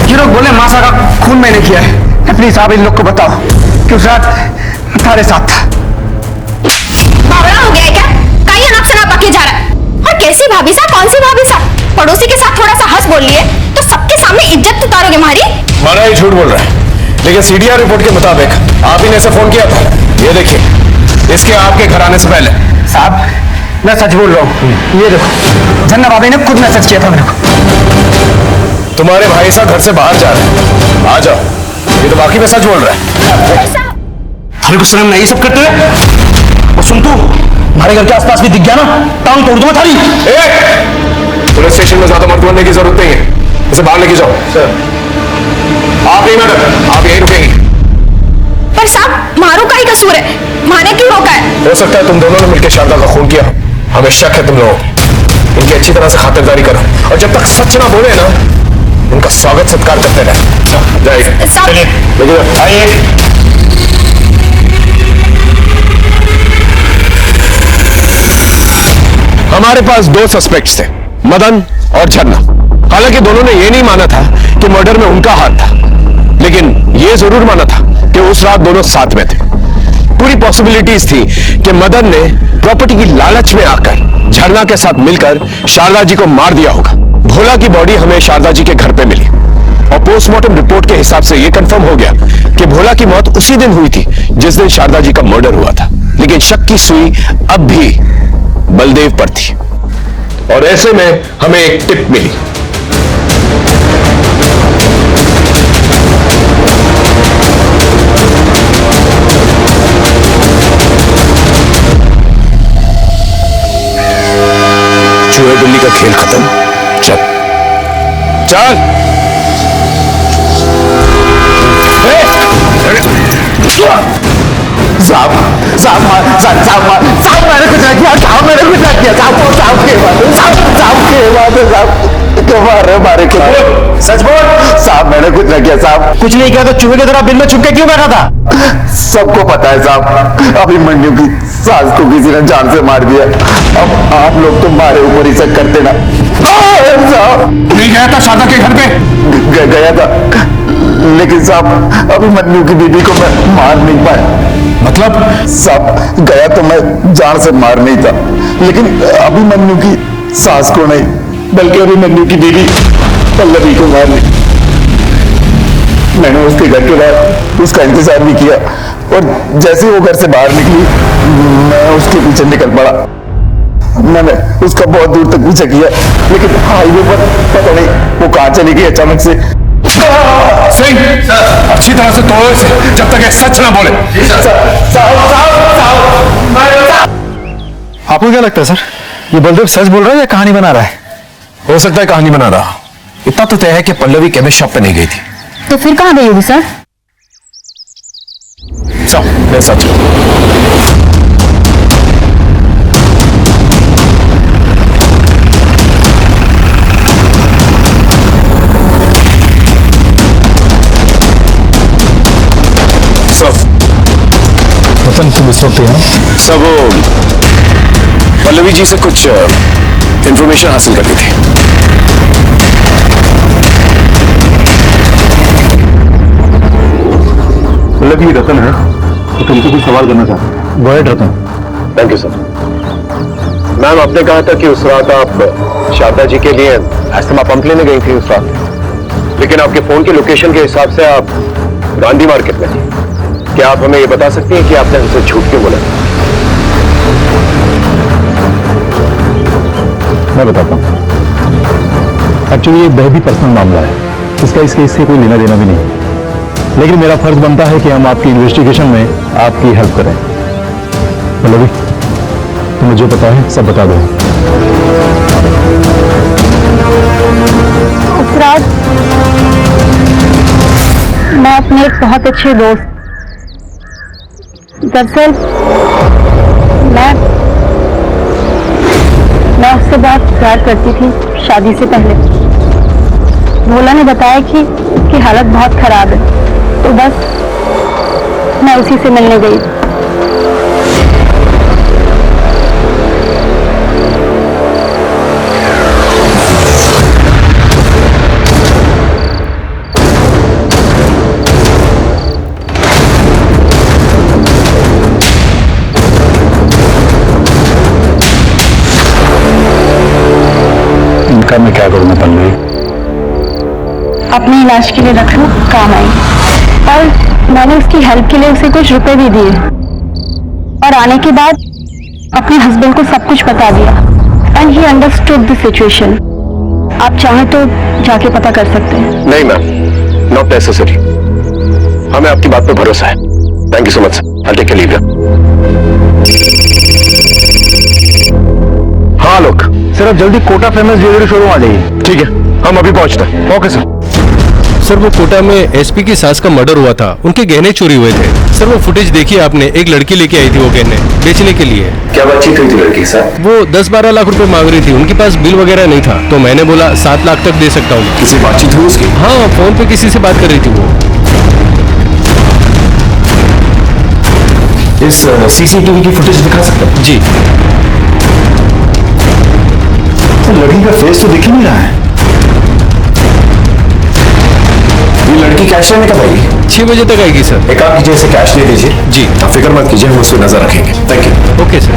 ये लोग बोले मासा का खून मैंने किया है। प्लीज आप इन लोग को बताओ कि उस रात तुम्हारे साथ था। बोलने जा रहा है? और कैसी भाभी साहब? कौन सी भाभी साहब? पड़ोसी के साथ थोड़ा सा हंस बोल लिए तो सबके सामने इज्जत उतारोगे हमारी? माना ही झूठ बोल रहा है, लेकिन सीडीआर रिपोर्ट के मुताबिक आप ही ने इसे फोन किया था। ये देखिए, इसके आपके घर आने से पहले। साहब मैं सच बोल रहा हूँ, ये देखो झन्ना भाभी ने खुद मैसेज किया था मेरे को। तुम्हारे भाई साहब घर से बाहर जा रहे हैं, आ जाओ। ये तो बाकी में सच बोल रहा है। हमें कुछ शर्म नहीं सब करते हुए। और सुन तू, हमारे घर के आसपास भी दिख गया ना, टांग तोड़ दूंगा थारी। पुलिस स्टेशन में ज्यादा मत बोलने की जरूरत नहीं है, इसे बाहर लेके जाओ। सर आप नहीं मैडम, आप यहीं रुकेंगे। पर साहब मारू का ही कसूर है, मारे क्यों रोका है? हो सकता है तुम दोनों ने मिलकर शारदा का खून किया। हमें शक है तुम लोगों, इनकी अच्छी तरह से खातिरदारी करो और जब तक सच ना बोले ना, उनका स्वागत सत्कार करते रहे। जाइए, आइए। हमारे पास दो सस्पेक्ट्स थे, मदन और झरना। हालांकि दोनों ने यह नहीं माना था कि मर्डर में उनका हाथ था, लेकिन यह जरूर माना था कि उस रात दोनों साथ में थे। पूरी पॉसिबिलिटीज थी कि मदन ने प्रॉपर्टी की लालच में आकर झरना के साथ मिलकर शारदा जी को मार दिया होगा। भोला की बॉडी हमें शारदा जी के घर पे मिली और पोस्टमार्टम रिपोर्ट के हिसाब से यह कंफर्म हो गया कि भोला की मौत उसी दिन हुई थी जिस दिन शारदा जी का मर्डर हुआ था। लेकिन शक की सुई अब भी बलदेव पर थी और ऐसे में हमें एक टिप मिली। चूहे बिल्ली का खेल खत्म। चल चल। साहब साहब साहब मैंने कुछ नहीं किया, साहब मैंने कुछ नहीं किया, साहब साहब के बाद साहब क्यों मार रहे मारे को? सच बोल साहब, मैंने कुछ नहीं किया साहब। कुछ नहीं किया तो चूहे की तरह बिल में छुप के क्यों बैठा था? सबको पता है साहब, अभी मंडियों की सास को किसी ने जान से मार दिया। अब आप लोग तो मारे ऊपर ही से करते ना। साहब नहीं गया था शारदा के घर पे? गया था, लेकिन साहब अभी मन्नू की बीबी को मैं मार नहीं पाया। मतलब? साहब गया तो मैं जान से मार नहीं था, लेकिन अभी मन्नू की सास को नहीं, बल्कि अभी मन्नू की बीबी पल्लवी को मार ली। मैंने उसके घर के बाहर उसका इंतजार भी किया और जैसे वो घर से बाहर निकली मैं उसके पीछे निकल पड़ा। मैंने उसका बहुत दूर तक पीछा किया, लेकिन हाईवे पर पता नहीं वो कहां चली गई अचानक से। सिंह, अच्छी तरह से तोड़ो इसे जब तक ये सच ना बोले। आपको क्या लगता है सर, ये बलदेव सच बोल रहा है या कहानी बना रहा है? हो सकता है कहानी बना रहा। इतना तो तय है कि पल्लवी केमिस्ट शॉप पे नहीं गई थी। तो फिर कहाँ गई होगी सर? चल मैं सच। तुम इस वक्त यहाँ सब पल्लवी जी से कुछ इंफॉर्मेशन हासिल करनी थी। पल्लवी रतन है तो तुमसे कुछ सवाल करना चाहता हूँ। गोएड रतन। Thank you sir. मैम आपने कहा था कि उस रात आप शारदा जी के लिए एस्थमा पंप लेने गई थी उस रात, लेकिन आपके फोन की लोकेशन के हिसाब से आप गांधी मार्केट में थी। क्या आप हमें ये बता सकती हैं कि आपने हमसे झूठ क्यों बोला? मैं बताता हूँ। एक्चुअली ये बहुत ही पर्सनल मामला है, इसका इस केस से कोई लेना देना भी नहीं है, लेकिन मेरा फर्ज बनता है कि हम आपकी इन्वेस्टिगेशन में आपकी हेल्प करें। पल्लवी तुम्हें जो पता है सब बता दो। उस रात मैं अपने एक बहुत अच्छे दोस्त, दरअसल मैं उससे बहुत प्यार करती थी शादी से पहले। भोला ने बताया कि उसकी हालत बहुत खराब है, तो बस मैं उसी से मिलने गई। अब मैं क्या करूं मैं पल्लवी? अपने इलाज के लिए रख लो, काम आई। और मैंने उसकी हेल्प के लिए उसे कुछ रुपए भी दिए और आने के बाद अपने हस्बैंड को सब कुछ बता दिया and he understood the situation. आप चाहें तो जाके पता कर सकते हैं। नहीं मैम, नॉट नेसेसरी। हमें आपकी बात पे भरोसा है। Thank you so much sir. I take leave. हाँ लोग, सर आप जल्दी कोटा फेमस ज्वेलरी शोरूम आ जाइए। ठीक है, हम अभी पहुंचते हैं। Okay sir. सर वो कोटा में एसपी की सास का मर्डर हुआ था, उनके गहने चोरी हुए थे। सर वो फुटेज देखिए आपने, एक लड़की लेके आई थी वो गहने बेचने के लिए। क्या बातचीत हुई थी लड़की के साथ? वो 10-12 लाख रुपए मांग रही थी, उनके पास बिल वगैरह नहीं था, तो मैंने बोला 7 लाख तक दे सकता हूँ। किसी बातचीत हुई उसकी? हाँ, फोन पे किसी से बात कर रही थी वो। इस सीसीटीवी की फुटेज दिखा सकते हैं? जी। लड़की का फेस तो दिख ही नहीं रहा है। ये लड़की कैश लेने कब आएगी? 6 बजे तक आएगी सर। एक काम कीजिए, इसे कैश ले दीजिए। जी। आप फिक्र मत कीजिए, हम उस पर नजर रखेंगे। Thank you. Okay sir.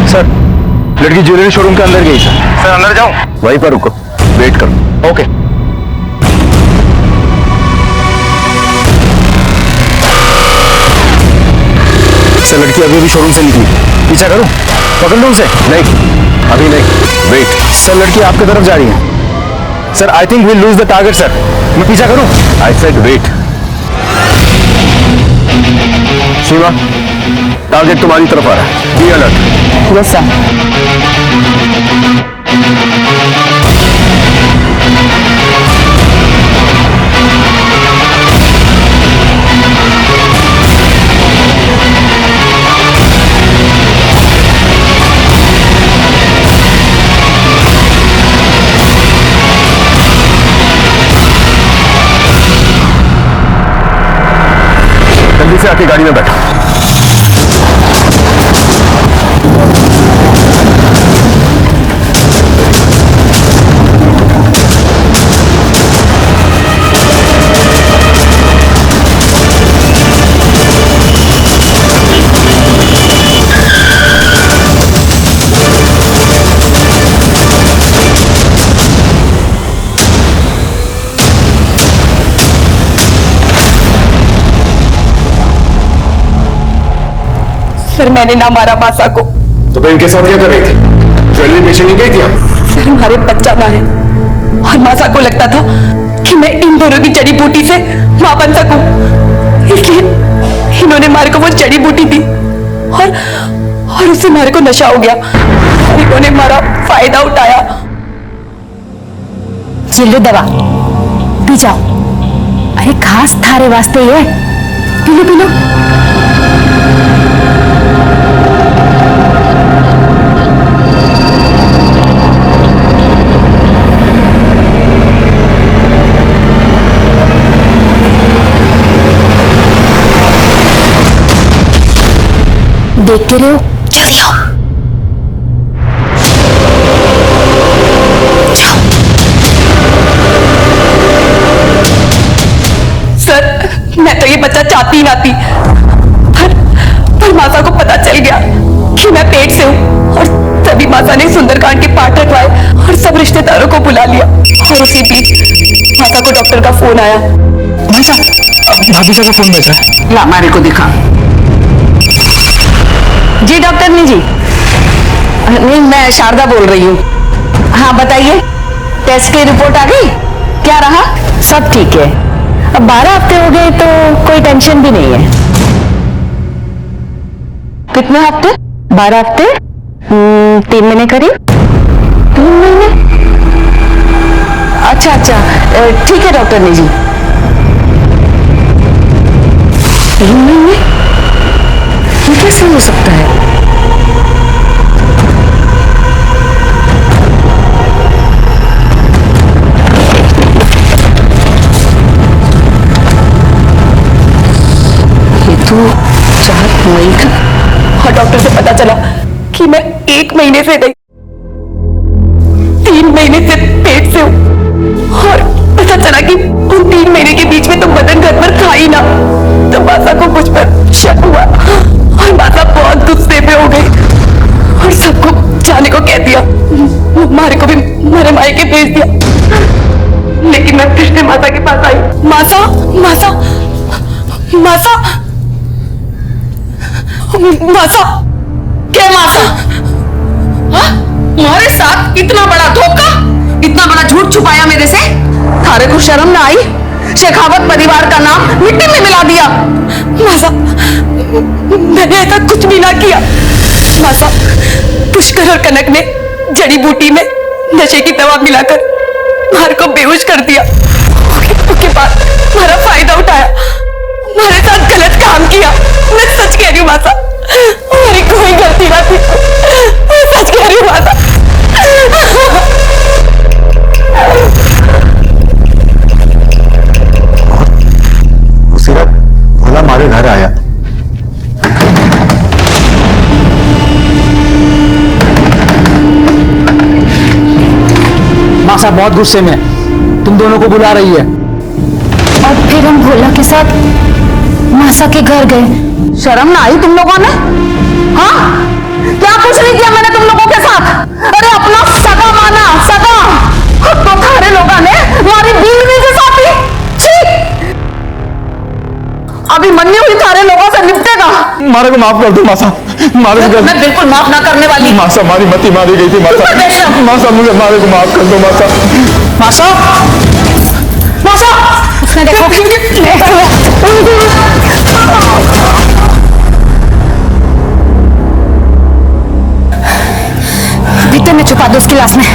Sir लड़की ज्वेलरी शोरूम के अंदर गई सर। सर अंदर जाऊं? वहीं पर रुको, वेट करो। ओके। सर लड़की अभी भी शोरूम से निकली, पीछा करूं? पकड़ लूं उसे? नहीं, अभी नहीं, वेट। सर लड़की आपकी तरफ जा रही है। Sir I think we lose the target sir. मैं पीछा करूं? I said wait. Shiva, target तुम्हारी तरफ आ रहा है। Be alert. Yes sir. जल्दी से आके गाड़ी में बैठो। सर मैंने ना मारा मासा को। तो फिर इनके साथ क्या कर रही थी? ज्वेलरी बेचने नहीं गई थी आप? सर हमारे बच्चा ना है और मासा को लगता था कि मैं इन दोनों की जड़ी बूटी से मां बन सकूं, इसलिए इन्होंने मारे को वो जड़ी बूटी दी और उससे मारे को नशा हो गया और इन्होंने मारा फायदा उठाया। चिल्लो दवा पी जाओ। अरे खास थारे वास्ते ये, पी लो पी लो। देखते रहो, जल्दी आओ। सर मैं तो ये बच्चा चाहती ही ना थी, पर मासा को पता चल गया कि मैं पेट से हूँ और तभी मासा ने सुंदरकांड के पाठ रखवाए और सब रिश्तेदारों को बुला लिया और उसी बीच मासा को डॉक्टर का फोन आया। मासा भाभी साहब का फोन भेजा है। ला हमारे को दिखा। जी डॉक्टर जी। नहीं मैं शारदा बोल रही हूँ। हाँ बताइए, टेस्ट की रिपोर्ट आ गई? क्या रहा? सब ठीक है। अब 12 हफ्ते हो गए तो कोई टेंशन भी नहीं है। कितने हफ्ते? 12 हफ्ते 3 महीने करीब। 3 महीने? अच्छा ठीक है डॉक्टर जी। 3 महीने? ये कैसे हो सकता है? ये तो 4 मई का और डॉक्टर से पता चला कि मैं 1 महीने से नहीं 3 महीने से पेट से हूँ। और पता चला कि उन 3 महीने के बीच में तो मदन घर पर था ही ना। तो माता को मुझ पर शक हुआ और माता बहुत गुस्से में हो गई और सबको जाने को कह दिया। मारे को भी मेरे मायके भेज दिया। लेकिन मैं फिर से माता के पास आई। माता माता माता माता क्या माता? तुम्हारे साथ इतना बड़ा धोखा, इतना बड़ा झूठ छुपाया मेरे से। थारे को शर्म ना आई? शेखावत परिवार का नाम मिट्टी में मिला दिया। माता मैंने ऐसा कुछ भी ना किया। माता पुष्कर और कनक ने जड़ी बूटी में नशे की दवा मिलाकर मार को बेहोश कर दिया। उसके बाद हमारा फायदा उठाया, हमारे साथ गलत काम किया। मैं सच कह रही हूँ माता, मेरी कोई गलती ना थी। मैं सच कह रही हूँ माता। उसी रात भोला हमारे घर आया। मासा बहुत गुस्से में है, तुम दोनों को बुला रही है। और फिर हम भोला के साथ मासा के घर गए। शर्म ना आई तुम लोगों ने? हाँ, क्या कुछ नहीं किया मैंने तुम लोगों के साथ? अरे अपना सगा माना, सगा। तो थारे लोगों ने हमारी बीवी के साथ ही। छी! अभी मन्नी हुई थारे लोगों से निपटेगा। मारे को माफ कर दो मासा, मारे को मैं बिल्कुल माफ ना करने वाली। मासा मारी मती मारी गई थी मासा। मासा मुझे मारे को माफ कर दो मासा। मासा मासा उसने देखो भीतर में छुपा दो उसकी लाश में।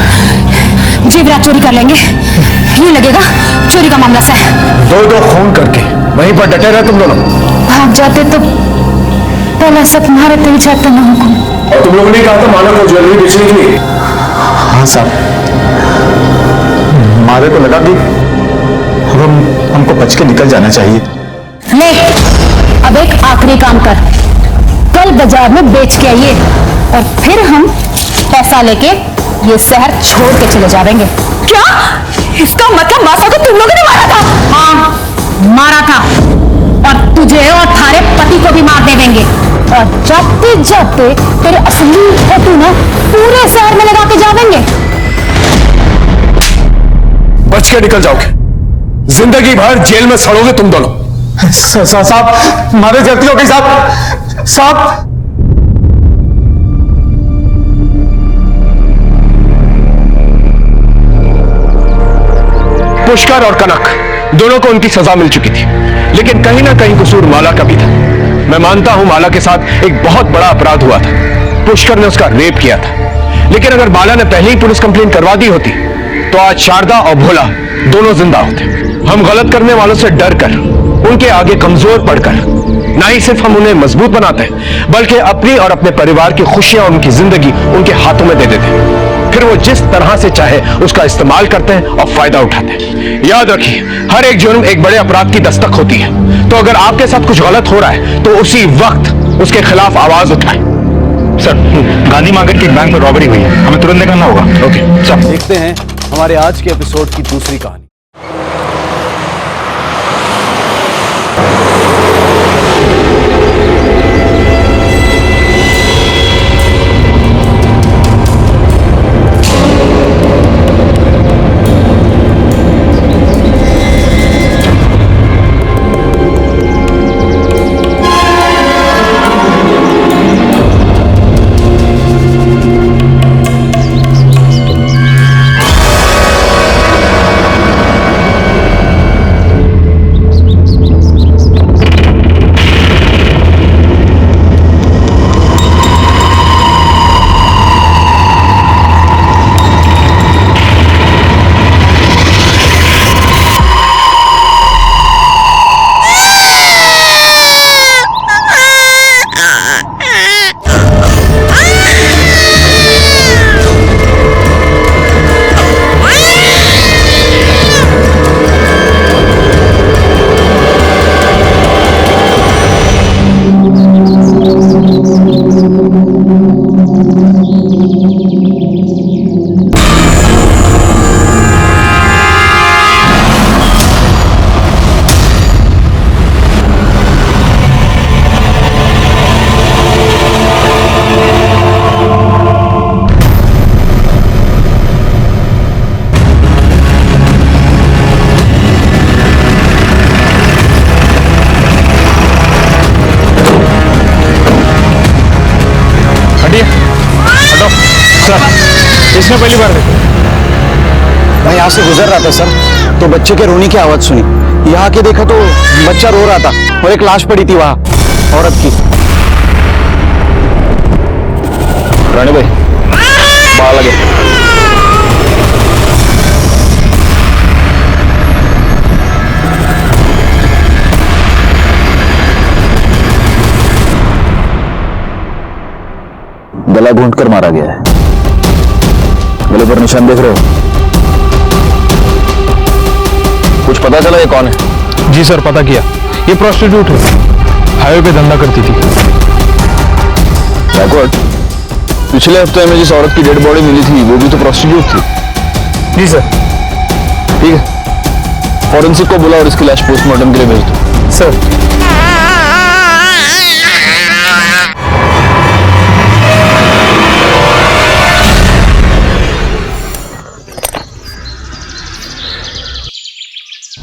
जेवरात चोरी कर लेंगे, यूं लगेगा चोरी का मामला सा है। दो खून करके वहीं पर डटे रहे तुम दोनों। भाग जाते तो पहला सब तुम्हारे पे जाता ना हुकुम। और तुम लोगों ने कहा था माला को ज्वेलरी बेचने के लिए। हाँ साहब, मारे को लगा कि हमको बच के निकल जाना चाहिए। ले अब एक आखिरी काम कर, कल बाजार में बेच के आइए और फिर हम पैसा लेके ये शहर छोड़ के चले जाएंगे। क्या? इसका मतलब मासा को तुम लोगों ने मारा था? हाँ मारा था, और तुझे और थारे पति को भी मार देंगे। और जाते जाते तेरे असली फोटो ना पूरे शहर में लगा के जाएंगे। बच के निकल जाओगे, जिंदगी भर जेल में सड़ोगे तुम दोनों। साहब मारे गलती हो गई साहब। साहब पुष्कर और कनक दोनों को उनकी सजा मिल चुकी थी, लेकिन कहीं ना कहीं कसूर माला का भी था। मैं मानता हूं माला के साथ एक बहुत बड़ा अपराध हुआ था। पुष्कर ने उसका रेप किया था, लेकिन अगर माला ने पहले ही पुलिस कंप्लेंट करवा दी होती तो आज शारदा और भोला दोनों जिंदा होते। हम गलत करने वालों से डर कर, उनके आगे कमजोर पड़कर ना ही सिर्फ हम उन्हें मजबूत बनाते हैं, बल्कि अपनी और अपने परिवार की खुशियां और उनकी जिंदगी उनके हाथों में दे देते हैं। फिर वो जिस तरह से चाहे उसका इस्तेमाल करते हैं और फायदा उठाते हैं। याद रखिए, हर एक जुर्म एक बड़े अपराध की दस्तक होती है। तो अगर आपके साथ कुछ गलत हो रहा है तो उसी वक्त उसके खिलाफ आवाज उठाएं। सर, गांधी मार्केट के एक बैंक में रॉबरी हुई है, हमें तुरंत निकलना होगा। ओके, चल देखते हैं हमारे आज के एपिसोड की दूसरी कहानी। किसने पहली बार देखा? मैं यहाँ से गुजर रहा था सर, तो बच्चे के रोने की आवाज सुनी। यहाँ के देखा तो बच्चा रो रहा था और एक लाश पड़ी थी वहां, औरत की। रानी भाई बाहर लगे। गला घूंट कर मारा गया है। गले पर निशान देख रहे हो? कुछ पता चला ये कौन है? जी सर, पता किया। ये प्रोस्टिट्यूट है, हाईवे पे धंधा करती थी। बैकवर्ड, पिछले हफ्ते में जिस औरत की डेड बॉडी मिली थी वो भी तो प्रोस्टिट्यूट थी। जी सर। ठीक है, फॉरेंसिक को बुला और इसकी लाश पोस्टमार्टम के लिए भेज दो। सर।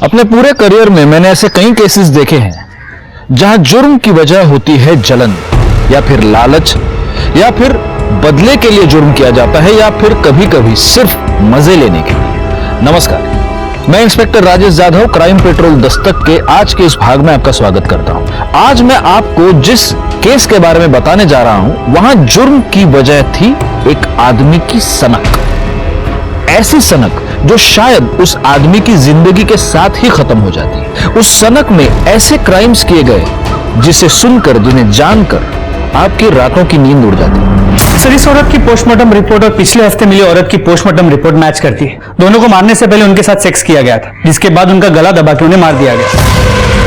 अपने पूरे करियर में मैंने ऐसे कई केसेस देखे हैं जहां जुर्म की वजह होती है जलन, या फिर लालच, या फिर बदले के लिए जुर्म किया जाता है, या फिर कभी कभी सिर्फ मजे लेने के लिए। नमस्कार, मैं inspector Rajesh Jadhav, crime petrol Dastak के आज के इस भाग में आपका स्वागत करता हूं। आज मैं आपको जिस केस के बारे में बताने जा रहा हूं, वहां जुर्म की वजह थी एक आदमी की सनक। ऐसी सनक जो शायद उस आदमी की जिंदगी के साथ ही खत्म हो जाती। उस सनक में ऐसे क्राइम्स किए गए जिसे सुनकर, जिन्हें जानकर आपकी रातों की नींद उड़ जाती। सर, इस औरत की पोस्टमार्टम रिपोर्ट और पिछले हफ्ते मिली औरत की पोस्टमार्टम रिपोर्ट मैच करती है। दोनों को मारने से पहले उनके साथ सेक्स किया गया था, जिसके बाद उनका गला दबा के उन्हें मार दिया गया।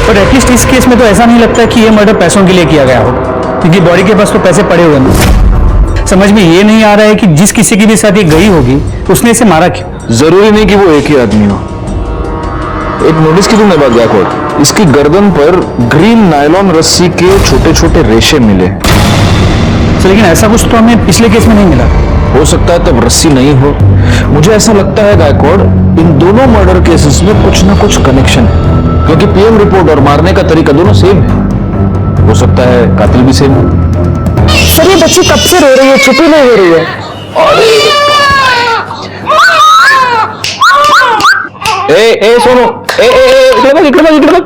पर एटलीस्ट इस केस में तो ऐसा नहीं लगता कि यह मर्डर पैसों के लिए किया गया हो, क्योंकि बॉडी के पास तो पैसे पड़े हुए नहीं। समझ में ये नहीं आ रहा है कि जिस किसी की भी साथ ये गई होगी उसने इसे मारा क्यों। जरूरी नहीं कि वो एक ही आदमी हो। एक नोटिस की तुमने बात बैकवर्ड, इसकी गर्दन पर ग्रीन नायलॉन रस्सी के छोटे छोटे रेशे मिले। लेकिन ऐसा कुछ तो हमें पिछले केस में नहीं मिला। हो सकता है तब रस्सी नहीं हो। मुझे ऐसा लगता है गायकवाड़, इन दोनों मर्डर केसेस में कुछ ना कुछ कनेक्शन है, क्योंकि पीएम रिपोर्ट और मारने का तरीका दोनों सेम है। हो सकता है कातिल भी सेम हो। सर, ये बच्ची कब से रो रही है, चुप ही नहीं हो रही है। ए सोनू, इकडे बघ।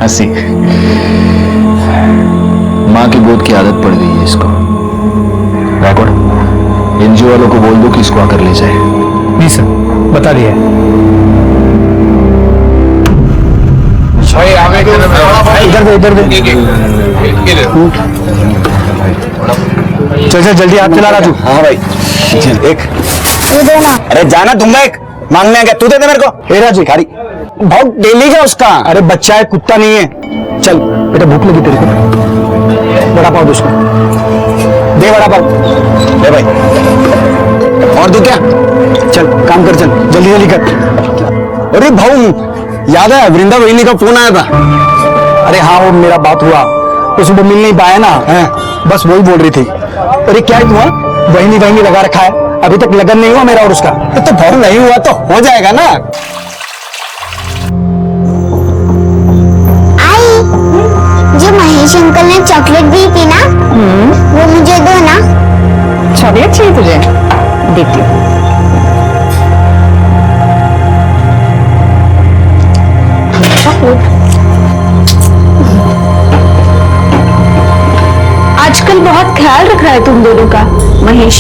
हंसी। माँ की गोद की आदत पड़ गई है इसको। गायकवाड़, एनजीओ वालों को बोल दो कि इसको आकर ले जाए। जी सर, बता दिया। इधर दे। चल जल्दी हाथ चला राजू। हाँ भाई, एक अरे जाना दूंगा, एक मांगने आ गया, तू दे दे मेरे को। हे राजू, खारी भाव डेली का उसका। अरे बच्चा है, कुत्ता नहीं है। चल बेटा, भूख लगी तेरे को, बड़ा पाव दो उसको। दे बड़ा पाव। ले भाई, और दो क्या? चल काम कर, चल जल्दी जल्दी कर। अरे भाऊ, याद है वृंदा वहिनी का फोन आया था? अरे हाँ, वो मेरा बात हुआ, तो सुबह मिल नहीं पाया ना। बस वही बोल रही थी। अरे क्या हुआ, वहिनी लगा रखा है, अभी तक लगन नहीं हुआ मेरा और उसका। तो भाऊ नहीं हुआ तो हो जाएगा ना। जो महेश अंकल ने चॉकलेट दी थी ना, वो मुझे दो ना। चॉकलेट चाहिए तुझे? देती हूँ। आजकल बहुत ख्याल रख रहा है तुम दोनों का महेश।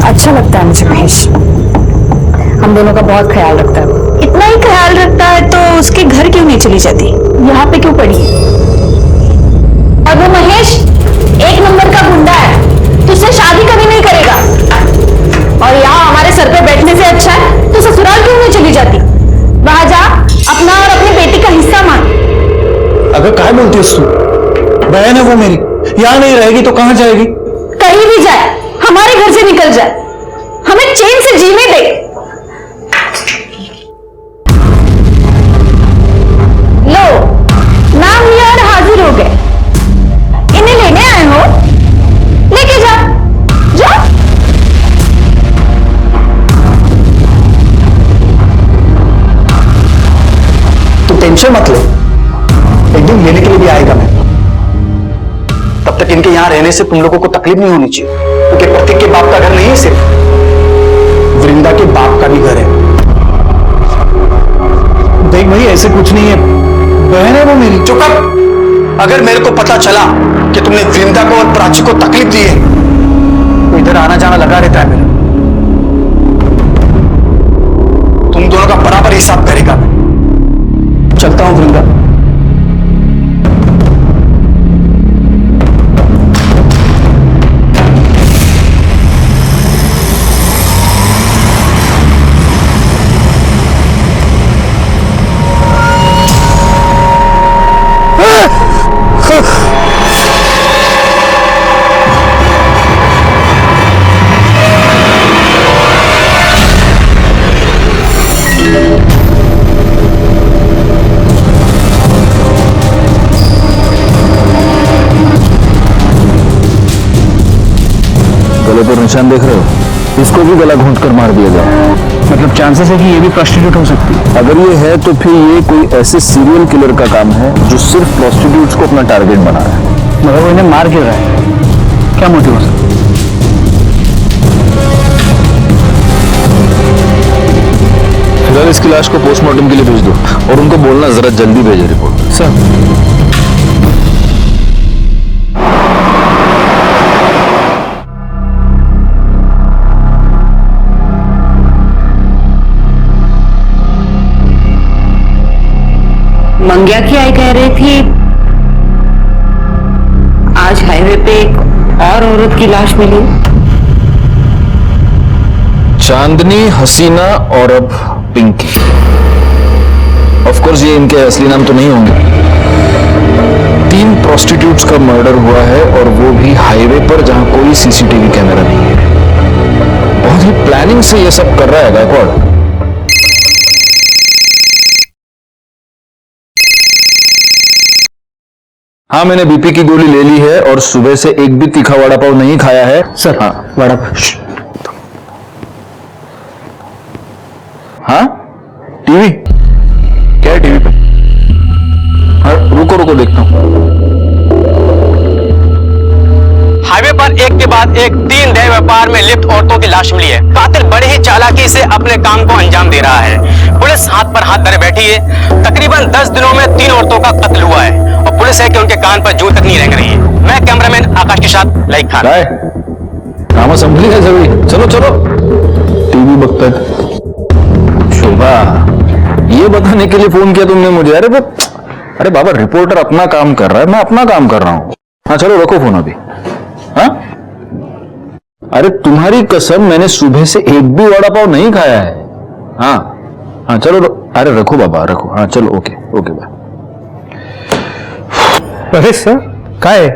अच्छा लगता है मुझे महेश, हम दोनों का बहुत ख्याल रखता है। इतना ही ख्याल रखता है तो उसके घर क्यों नहीं चली जाती, यहाँ पे क्यों पड़ी है? और वो महेश एक नंबर का गुंडा है, तुझसे शादी कभी नहीं करेगा। और यहाँ हमारे सर पे बैठने से अच्छा है तो ससुराल क्यों नहीं चली जाती? वहां जा, अपना और अपनी बेटी का हिस्सा मांग। अगर क्या बोलती है तू? बहन है वो मेरी, यहाँ नहीं रहेगी तो कहाँ जाएगी? कहीं भी जाए, हमारे घर से निकल जाए, हमें चैन से जीने दे। लो, नाम लिया और हाजिर हो गए। इन्हें लेने आए हो, लेके जा। तू टेंशन मत ले, एक दिन लेने के लिए भी आएगा मैं। तब तक तक इनके यहाँ रहने से तुम लोगों को तकलीफ नहीं होनी चाहिए, क्योंकि प्रतीक के बाप का घर नहीं है सिर्फ, वृंदा के बाप का भी घर है। देख भाई ऐसे कुछ नहीं है, बहन है वो मेरी। चुप कर। अगर मेरे को पता चला कि तुमने वृंदा को और प्राची को तकलीफ दी है तो इधर आना जाना लगा रहता है मेरा। तुम दोनों का बराबर हिसाब करेगा मैं। चलता हूं वृंदा। गले पर निशान देख रहे हो? इसको भी गला घोंट कर मार दिया जाए। मतलब चांसेस है कि ये भी प्रोस्टिट्यूट हो सकती है। अगर ये है तो फिर ये कोई ऐसे सीरियल किलर का काम है जो सिर्फ प्रोस्टिट्यूट्स को अपना टारगेट बना रहा है। मगर वो इन्हें मार क्यों रहा है? क्या मोटिव हो सकता है? फिलहाल इसकी लाश को पोस्टमार्टम के लिए भेज दो और उनको बोलना जरा जल्दी भेजे रिपोर्ट। सर मंग्या की आई कह रही थी आज हाईवे पे एक और औरत की लाश मिली। चांदनी, हसीना और अब पिंकी। ऑफ कोर्स ये इनके असली नाम तो नहीं होंगे। 3 प्रोस्टिट्यूट्स का मर्डर हुआ है और वो भी हाईवे पर जहां कोई सीसीटीवी कैमरा नहीं है। बहुत ही प्लानिंग से ये सब कर रहा है गायकवाड़। हाँ, मैंने बीपी की गोली ले ली है और सुबह से एक भी तीखा वड़ा पाव नहीं खाया है। सर हाँ वड़ा हाँ टीवी क्या है टीवी पे? हाँ रुको रुको देखता हूँ। हाईवे पर एक के बाद एक 3 देह व्यापार में लिप्त औरतों की लाश मिली है। कातिल बड़े ही चालाकी से अपने काम को अंजाम दे रहा है। पुलिस हाथ पर हाथ धरे बैठी है। तकरीबन 10 दिनों में 3 औरतों का कत्ल हुआ है और पुलिस है कि उनके कान पर जू तक नहीं रेंग रही है। मैं कैमरामैन आकाश के साथ लाइक खान। काम संभली है जरूरी। चलो चलो टीवी बकता है। शोभा, ये बताने के लिए फोन किया तुमने मुझे? अरे बाबा, रिपोर्टर अपना काम कर रहा है, मैं अपना काम कर रहा हूं। हाँ चलो रखो फोन अभी। हाँ अरे तुम्हारी कसम, मैंने सुबह से एक भी वड़ा पाव नहीं खाया है। हाँ हाँ चलो अरे रखो बाबा रखो। हाँ चलो ओके ओके बाय। अरे सर क्या है?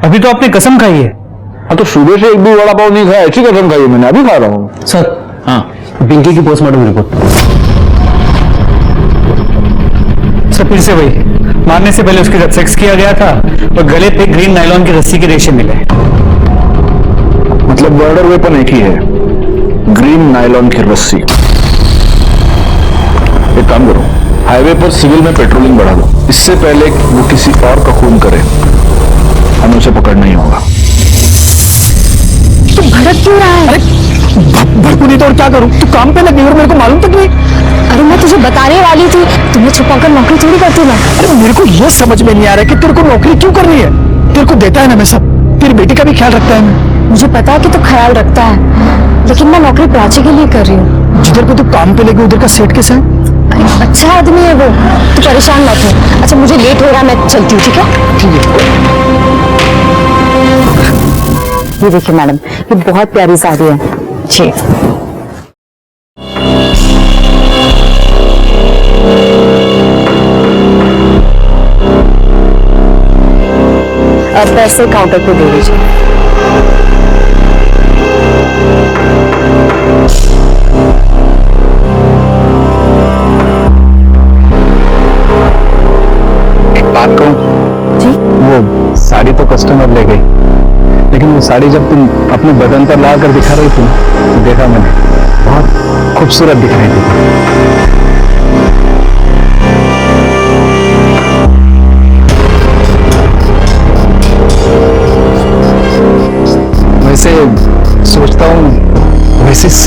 अभी तो आपने कसम खाई है। हाँ तो सुबह से एक भी वड़ा पाव नहीं खाया, अच्छी कसम खाई है मैंने, अभी खा रहा हूँ। सर हाँ पिंकी की पोस्टमार्टम रिपोर्ट। सर फिर से वही, मारने से पहले उसके साथ सेक्स किया गया था और गले पे ग्रीन नायलॉन की रस्सी के रेशे मिले। मतलब मर्डर वेपन एक ही है, ग्रीन नायलॉन की रस्सी। एक काम करो, हाईवे पर सिविल में पेट्रोलिंग बढ़ा दो। इससे पहले वो किसी और का खून करे, हमें उसे पकड़ना ही होगा। तो भड़क क्यों रहा है? अरे भड़कू नहीं तो और क्या करूं? तू काम पे लगी और मेरे को मालूम तक नहीं। अरे मैं तुझे बताने वाली थी, तुम्हें छुपाकर नौकरी थोड़ी करती मैं। अरे मेरे को ये समझ में नहीं आ रहा कि तेरे को नौकरी क्यों करनी है? तेरे को देता है ना मैं सब, तेरी बेटी का भी ख्याल रखता है मैं। मुझे पता है कि तू ख्याल रखता है, लेकिन मैं नौकरी प्राची के लिए कर रही हूँ। जिधर को तू काम पे लगी उधर का सेट कैसा है? अरे अच्छा आदमी है वो, तू परेशान मत हो। अच्छा मुझे लेट हो रहा है, मैं चलती हूँ। ठीक है ठीक है। ये देखिए मैडम, ये बहुत प्यारी साड़ी है जी। अब पैसे काउंटर पे दे दीजिए। बात कहूं जी? वो साड़ी तो कस्टमर ले गई, लेकिन वो साड़ी जब तुम अपने बदन पर ला कर दिखा रही थी तो देखा मैंने, बहुत खूबसूरत दिख रही थी।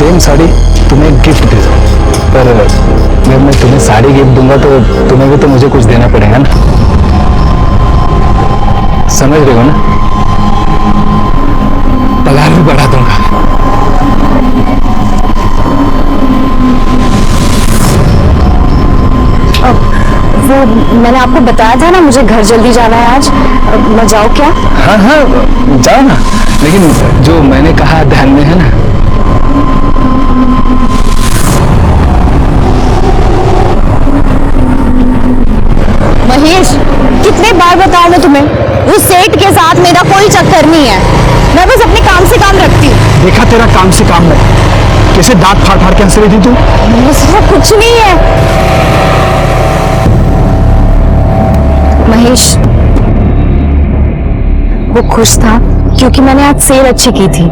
सेम साड़ी तुम्हें गिफ्ट दे दूं, पर जब मैं तुम्हें साड़ी गिफ्ट दूंगा तो तुम्हें भी तो मुझे कुछ देना पड़ेगा ना, समझ रहे हो ना? पगार भी बढ़ा दूंगा। वो मैंने आपको बताया था ना, मुझे घर जल्दी जाना है आज। मैं जाऊँ क्या? हाँ हाँ जाओ ना, लेकिन जो मैंने कहा ध्यान में है ना? महेश, कितने बार बताऊं मैं तुम्हें, उस सेठ के साथ मेरा कोई चक्कर नहीं है। मैं बस अपने काम से काम रखती हूँ। देखा तेरा काम से काम है, कैसे दांत फाड़ फाड़ के हंस रही थी तू? मुझसे कुछ नहीं है महेश। वो खुश था क्योंकि मैंने आज सेल अच्छी की थी।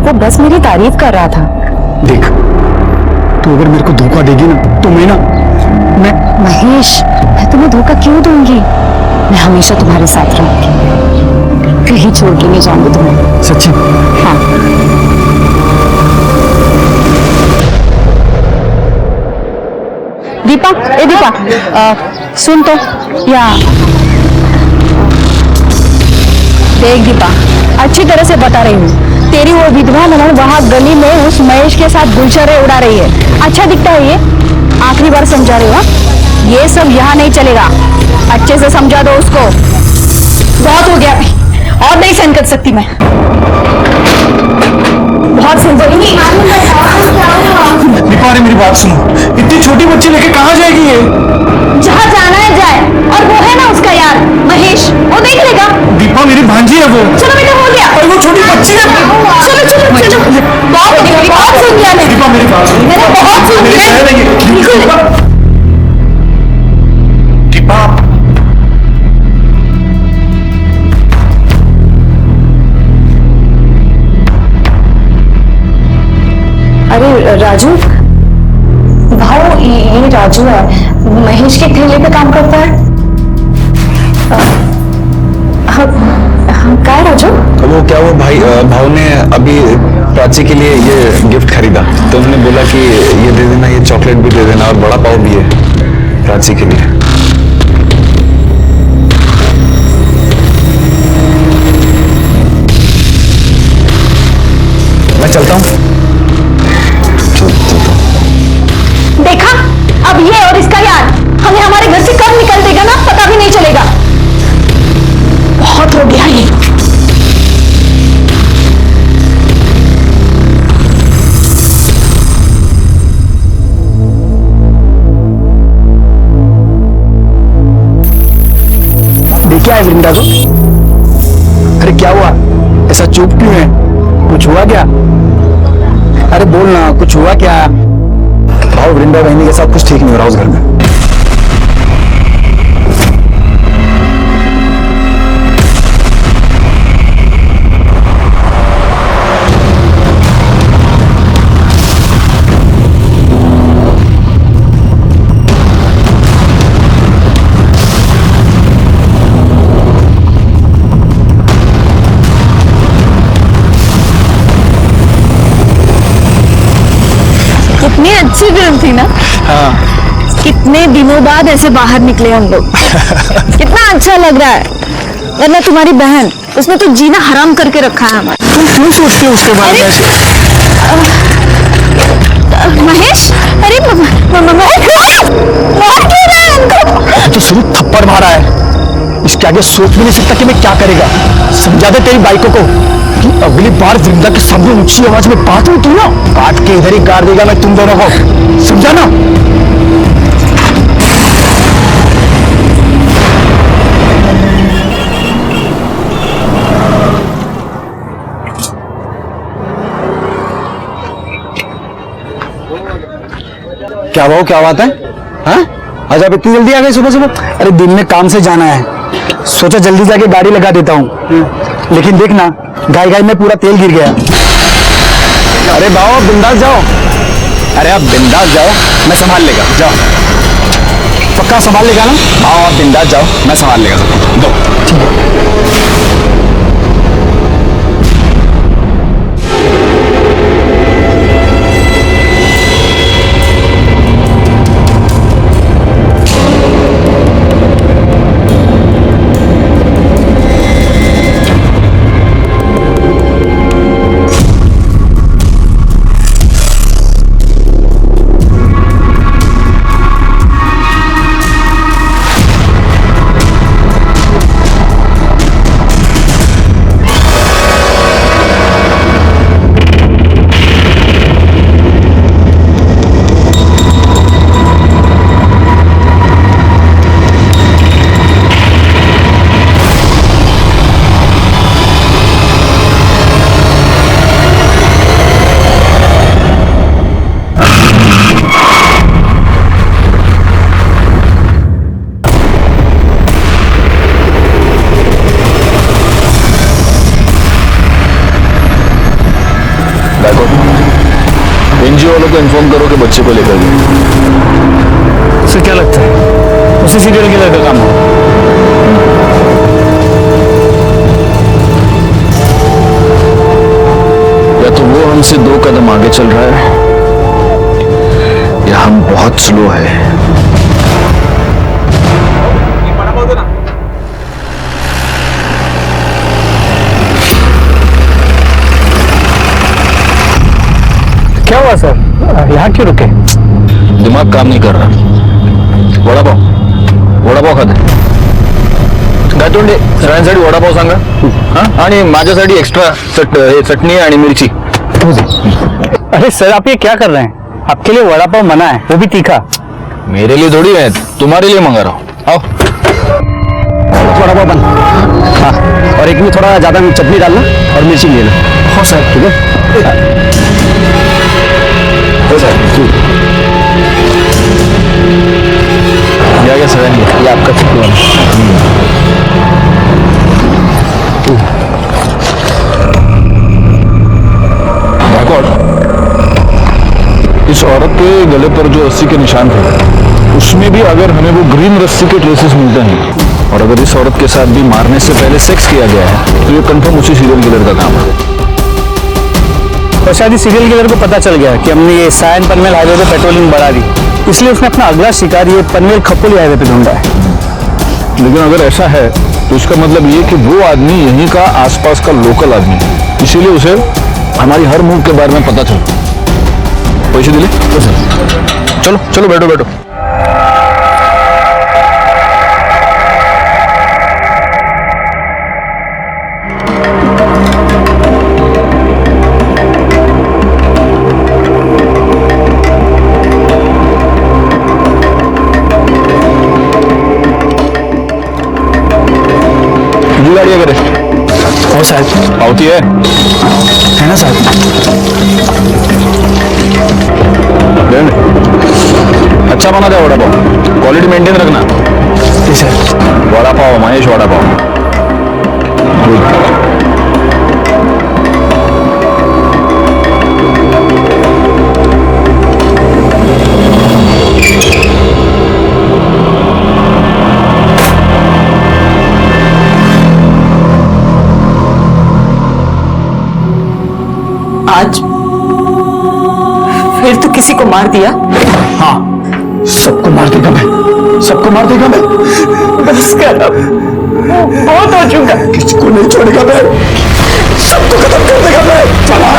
वो बस मेरी तारीफ कर रहा था। देख, तू अगर मेरे को धोखा देगी ना तो मैं महेश, मैं तुम्हें धोखा क्यों दूंगी? मैं हमेशा तुम्हारे साथ रहूंगी, कहीं छोड़ के नहीं जाऊंगी तुम्हें। सच्ची? हाँ। दीपा, ए दीपा, सुन तो, या देख दीपा, अच्छी तरह से बता रही हूँ, तेरी वो विधवा ननद वहाँ गली में उस महेश के साथ गुलछरे उड़ा रही है। अच्छा दिखता है ये? आखिरी बार समझा रही हो, ये सब यहाँ नहीं चलेगा। अच्छे से समझा दो उसको। बहुत हो गया और नहीं सहन कर सकती मैं। बहुत सुन रही। अरे मेरी बात सुनो, इतनी छोटी बच्ची लेके कहाँ जाएगी ये? जहाँ जाना है जाए, और वो है ना उसका यार महेश, वो देख लेगा। दीपा मेरी भांजी है वो। चलो बेटा, हो गया। अरे वो छोटी बच्ची है। चलो चलो चलो, बहुत सुन लिया दीपा मेरी बात सुनो। मैंने बहुत सुन लिया। बिल्कुल। दीपा अरे राजू, भाव ये राजू है, महेश के ठेले पे काम करता है। क्या है राजू? वो क्या, वो भाव ने अभी प्राची के लिए ये गिफ्ट खरीदा, तो उन्होंने बोला कि ये दे देना, ये चॉकलेट भी दे देना और बड़ा पाव भी है प्राची के लिए। मैं चलता हूँ। देखा, अब ये और इसका यार हमें हमारे घर से कब निकल देगा ना, पता भी नहीं चलेगा। बहुत हो गया ये। देखा है वृंदा को? अरे क्या हुआ, ऐसा चुप क्यों है? कुछ हुआ क्या? अरे बोल ना, कुछ हुआ क्या? भाव वृंदा बहनी के साथ कुछ ठीक नहीं हो रहा उस घर में। कितनी अच्छी फिल्म थी ना? हाँ। कितने दिनों बाद ऐसे बाहर निकले हम लोग। कितना अच्छा लग रहा है। वरना तुम्हारी बहन, उसने तो जीना हराम करके रखा है हमारा। तुम क्यों सोचती हो उसके बारे में? महेश, अरे तो शुरू थप्पड़ मारा है, इसके आगे सोच भी नहीं सकता कि मैं क्या करेगा। समझा दे तेरी बाइकों को कि अगली बार वृंदा के सामने ऊंची आवाज में बात हुई तू ना, काट के इधर ही गाड़ देगा मैं तुम दोनों को, समझा ना? क्या भाव, क्या बात है? हाँ, आज आप इतनी जल्दी आ गए सुबह सुबह? अरे दिन में काम से जाना है, सोचा जल्दी जाके गाड़ी लगा देता हूँ, लेकिन देखना गाय गाय में पूरा तेल गिर गया। अरे बाबा बिंदास जाओ। अरे आप बिंदास जाओ, मैं संभाल लेगा, जाओ। पक्का संभाल लेगा ना? हाँ आप बिंदास जाओ, मैं संभाल लेगा। दो ठीक है। इन्फॉर्म करो कि बच्चे को लेकर गए। उसे क्या लगता है उसी सीरियल किलर का काम हो? या तो वो हमसे 2 कदम आगे चल रहा है या हम बहुत स्लो है। क्या हुआ सर, यहाँ क्यों रुके? दिमाग काम नहीं कर रहा। वड़ा पाव खाते गायतोंडे सगळ्यांसाठी वड़ा पाव सांगा आणि माझ्यासाठी एक्स्ट्रा चटणी आणि मिरची। अरे सर आप ये क्या कर रहे हैं? आपके लिए वड़ा पाव मना है, वो भी तीखा। मेरे लिए थोड़ी है, तुम्हारे लिए मंगा रहा हूँ। आओ वड़ा पाव बन। हाँ, और एक में थोड़ा ज्यादा चटनी डालना और मिर्ची लेना। हाँ सर ठीक है। क्या सड़ेंगे ये आपका चटनी वाला। इस औरत के गले पर जो रस्सी के निशान थे उसमें भी अगर हमें वो ग्रीन रस्सी के ट्रेसेस मिलते हैं और अगर इस औरत के साथ भी मारने से पहले सेक्स किया गया है तो ये कंफर्म उसी सीरियल किलर का काम है। और शायद सीरियल किलर को पता चल गया कि हमने ये सायन पनवेल हाईवे पे पेट्रोलिंग बढ़ा दी, इसलिए उसने अपना अगला शिकार ये पनवेल खपोली हाईवे पे ढूंढा है। लेकिन अगर ऐसा है तो इसका मतलब ये कि वो आदमी यहीं का आसपास का लोकल आदमी है, इसीलिए उसे हमारी हर मूव के बारे में पता चलता। पैसे दिले? चलो चलो बैठो बैठो। गाड़ी अगर और शायद पावती है ना साहब? अच्छा बना दे वड़ा पाव, क्वालिटी मेंटेन रखना। जी सर। वड़ा पाव महेश, वड़ा पाव। आज फिर तो किसी को मार दिया? हाँ, सबको मार देगा मैं, सबको मार देगा मैं। बस कर, बहुत हो चुका। किसी को नहीं छोड़ेगा मैं, सबको खत्म कर देगा मैं। चला।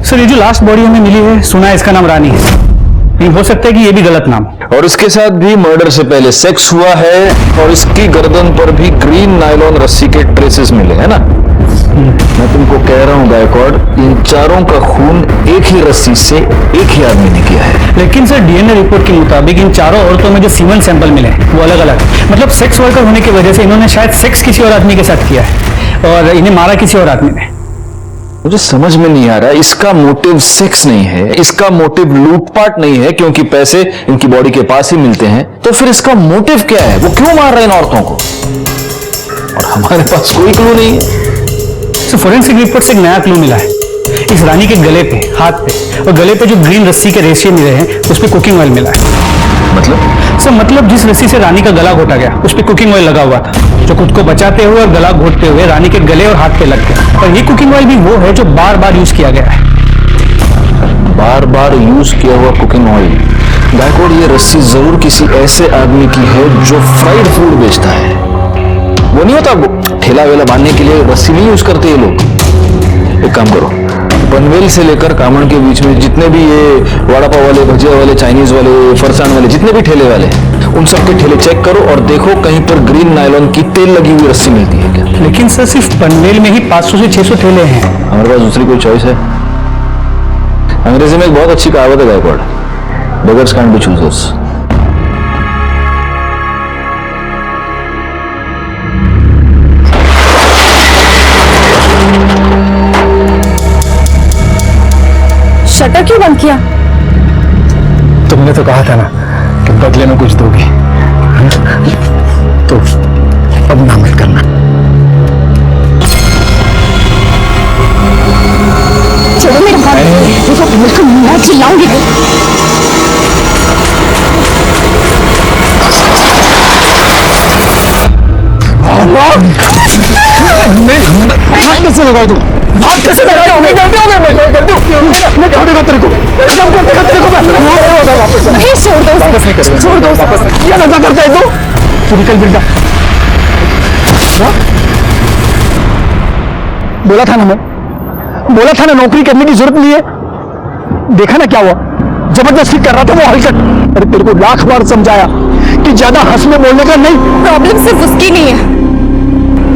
सर ये जो लास्ट बॉडी हमें मिली है, सुना है इसका नाम रानी है, लेकिन हो सकता है कि ये भी गलत नाम हो। और इसके साथ भी मर्डर से पहले सेक्स हुआ है और इसकी गर्दन पर भी ग्रीन नायलॉन रस्सी के ट्रेसेस मिले हैं ना। मैं तुमको कह रहा हूं गायकवाड़, इन चारों का खून एक ही रस्सी से एक ही आदमी ने किया है। लेकिन सर डीएनए रिपोर्ट के मुताबिक इन चारों औरतों में जो सीमन सैंपल मिले हैं वो अलग अलग, मतलब सेक्स वर्कर होने की वजह से इन्होंने शायद सेक्स किसी और आदमी के साथ किया है और इन्हें मारा किसी और आदमी ने। मुझे समझ में नहीं आ रहा, इसका मोटिव सेक्स नहीं है, इसका मोटिव लूटपाट नहीं है क्योंकि पैसे इनकी बॉडी के पास ही मिलते हैं, तो फिर इसका मोटिव क्या है? वो क्यों मार रहे हैं इन औरतों को? और हमारे पास कोई क्लू नहीं है। फोरेंसिक रिपोर्ट से एक नया क्लू मिला है। इस रानी के गले पे, हाथ पे और गले पे जो ग्रीन रस्सी के रेशे मिले हैं उस पे कुकिंग ऑयल मिला है। मतलब जिस रस्सी से रानी का गला घोटा गया उस पे कुकिंग ऑयल लगा हुआ था, जो खुद को बचाते हुए और गला घोटते हुए रानी के गले और हाथ पे लग गया। और ये कुकिंग ऑयल भी वो है जो बार बार यूज किया गया है। बार बार यूज किया हुआ कुकिंग ऑयल। गायकवाड़, ये रस्सी जरूर किसी ऐसे आदमी की है जो फ्राइड फूड बेचता है। वो नहीं होता, ठेला वेला बांधने के लिए रस्सी नहीं यूज करते ये लोग। एक काम करो, पनवेल से लेकर कामण के बीच में जितने भी ये वड़ा पाव वाले, भजिया वाले, चाइनीज वाले, फरसान वाले, जितने भी ठेले वाले, उन सबके ठेले चेक करो और देखो कहीं पर ग्रीन नायलॉन की तेल लगी हुई रस्सी मिलती है क्या। लेकिन सर सिर्फ पनवेल में ही 500 से 600 ठेले हैं। हमारे पास दूसरी कोई चॉइस है? अंग्रेजी में एक बहुत अच्छी कहावत है Gaikwad, beggars can't be choosers. Shutter क्यों बंद किया? तुमने तो कहा था ना कि बदले में कुछ दोगे तो अब ना मत करना। चलो मेरे बात देखो, बिल्कुल मैं चिल्लाऊंगी। हाथ कैसे लगाओ तुम? हाथ कैसे लगाओ? मैं कर दूंगा, मैं कर दूंगा, मैं कर दूंगा तेरे को, एकदम कर दूंगा तेरे को मैं। नहीं छोड़ दो, वापस नहीं करेगा, छोड़ दो, वापस नहीं। क्या नशा करता है तू निकल बिरदा। बोला था ना मैं, बोला था ना नौकरी करने की जरूरत नहीं है। देखा ना क्या हुआ, जबरदस्ती कर रहा था वो हरकत। अरे तेरे को लाख बार समझाया कि ज्यादा हंसने बोलने का नहीं। प्रॉब्लम सिर्फ उसकी नहीं है,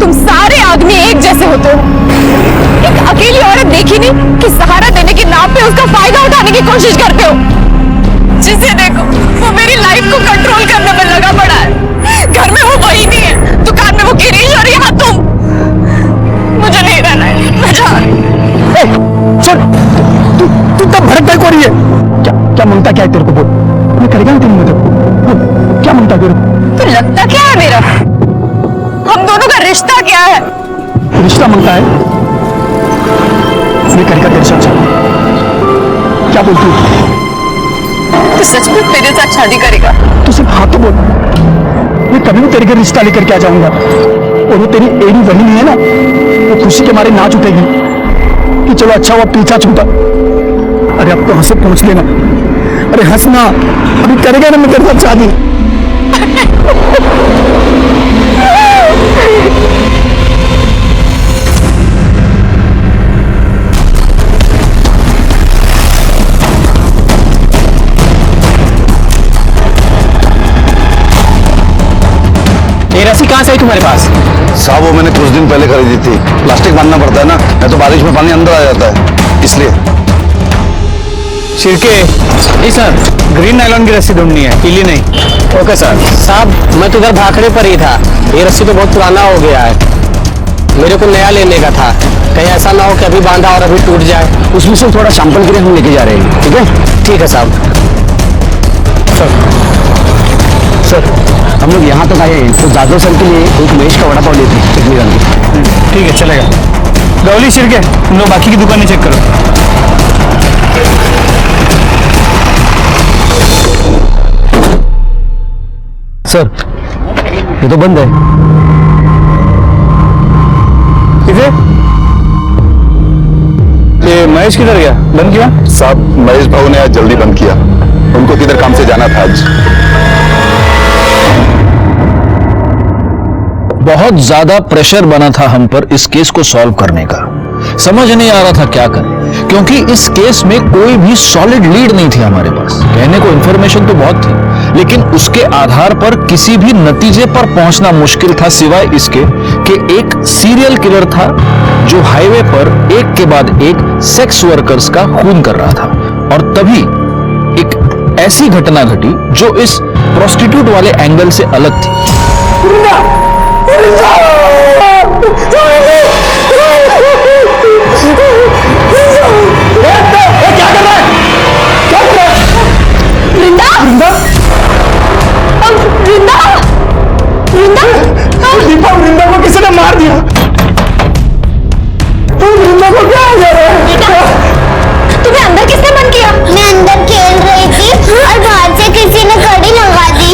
तुम सारे आदमी एक जैसे होते हो। एक अकेली औरत देखी नहीं कि सहारा देने के नाम पे उसका फायदा उठाने की कोशिश करते हो। जिसे देखो वो मेरी लाइफ को कंट्रोल करने में लगा पड़ा है। घर में वो वही नहीं है, दुकान में वो गिरीश और यहाँ तुम। मुझे नहीं रहना है, मैं जा रही हूं। सुन, तू तब भड़क हो रही है। क्या मांगता क्या है तेरे को बोल, मैं करेगा ना तेरी मदद। क्या मांगता तेरे को? तो लगता क्या है मेरा, हम दोनों का रिश्ता क्या है? रिश्ता मांगता है, मैं करेगा तेरे साथ शादी। क्या बोलती है? तो सच में मेरे साथ शादी करेगा? तू सिर्फ हाँ तो बोल, मैं कभी भी तेरे घर रिश्ता लेकर के आ जाऊंगा। और वो तेरी एडी बहन है ना, वो खुशी के मारे नाच उठेगी कि चलो अच्छा हुआ पीछा छूटा। अरे अब तो हंसे पहुंच लेना, अरे हंसना, अभी करेगा ना मैं तेरे साथ शादी। ये रस्सी कहाँ से आई तुम्हारे पास? साहब वो मैंने कुछ दिन पहले खरीदी थी। प्लास्टिक बांधना पड़ता है ना, नहीं तो बारिश में पानी अंदर आ जाता है, इसलिए। छिड़के जी सर, ग्रीन नायलॉन की रस्सी ढूंढनी है, पीली नहीं। Okay sir. साहब मैं तो इधर भाखड़े पर ही था, ये रस्सी तो बहुत पुराना हो गया है, मेरे को नया लेने का था। कहीं ऐसा ना हो कि अभी बांधा और अभी टूट जाए। उसमें से थोड़ा सैंपल के लिए हम लेके जा रहे हैं, ठीक है? ठीक है साहब। सर हम लोग यहाँ तक आए हैं तो जादव सर के लिए एक महेश का वड़ा पाव लेते हैं, चटनी डाल के। ठीक है चलेगा। गौली छिड़के, तुम लोग बाकी की दुकानें चेक करो। सर ये तो बंद है। किसे? ये महेश किधर गया, बंद किया? साहब महेश भाऊ ने आज जल्दी बंद किया, उनको किधर काम से जाना था आज। बहुत ज्यादा प्रेशर बना था हम पर इस केस को सॉल्व करने का। समझ नहीं आ रहा था क्या करें, क्योंकि इस केस में कोई भी सॉलिड लीड नहीं थी हमारे पास। कहने को इंफॉर्मेशन तो बहुत थी, लेकिन उसके आधार पर किसी भी नतीजे पर पहुंचना मुश्किल था, सिवाय इसके कि एक सीरियल किलर था जो हाईवे पर एक के बाद एक सेक्स वर्कर्स का खून कर रहा था। और तभी एक ऐसी घटना घटी जो इस प्रोस्टिट्यूट वाले एंगल से अलग थी। वृंदा को किसी ने मार दिया। वृंदा को क्या हो गया? तुम्हें अंदर किसने बंद किया? मैं अंदर खेल रही थी और बाहर से किसी ने कड़ी लगा दी।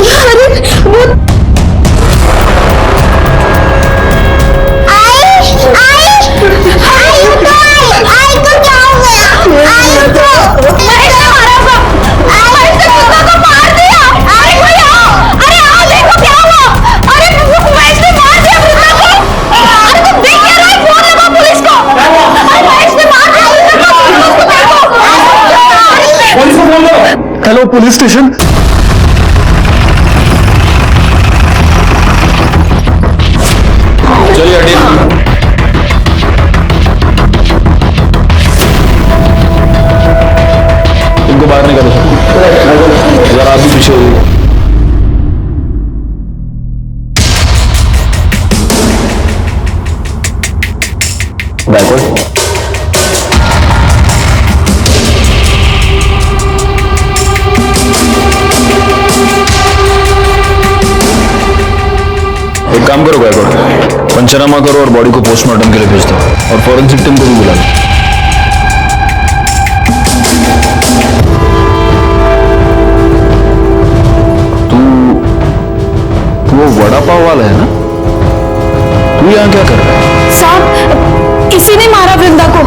Hello police station. चलिए हटिए। इनको बाहर निकालो, जरा आप भी पीछे होइए। बैकवर्ड। पंचनामा करो और बॉडी को पोस्टमार्टम के लिए भेज दो और फॉरेंसिक टीम को भी बुला लो। तू वो वड़ा पाव वाला है ना? तू यहाँ क्या कर रहा है? साहब, किसी ने मारा वृंदा को।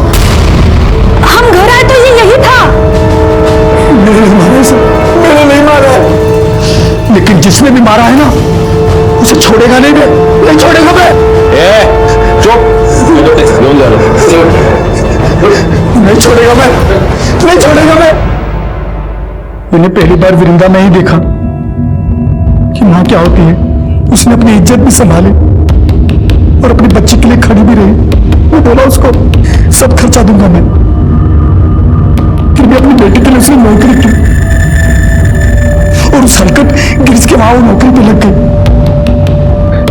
हम घर आए तो ये यही था। मैंने नहीं मारा है, लेकिन जिसने भी मारा है ना उसे छोड़ेगा नहीं मैं, नहीं छोड़ेगा मैं। चुप, नहीं छोड़ेगा मैं, नहीं छोड़ेगा मैं। मैंने पहली बार वृंदा में ही देखा कि माँ क्या होती है। उसने अपनी इज्जत भी संभाली और अपनी बच्ची के लिए खड़ी भी रही। मैं बोला उसको सब खर्चा दूंगा मैं, फिर भी अपनी बेटी के लिए उसने नौकरी की और उस हरकत गिरज के वहां नौकरी पे लग गई।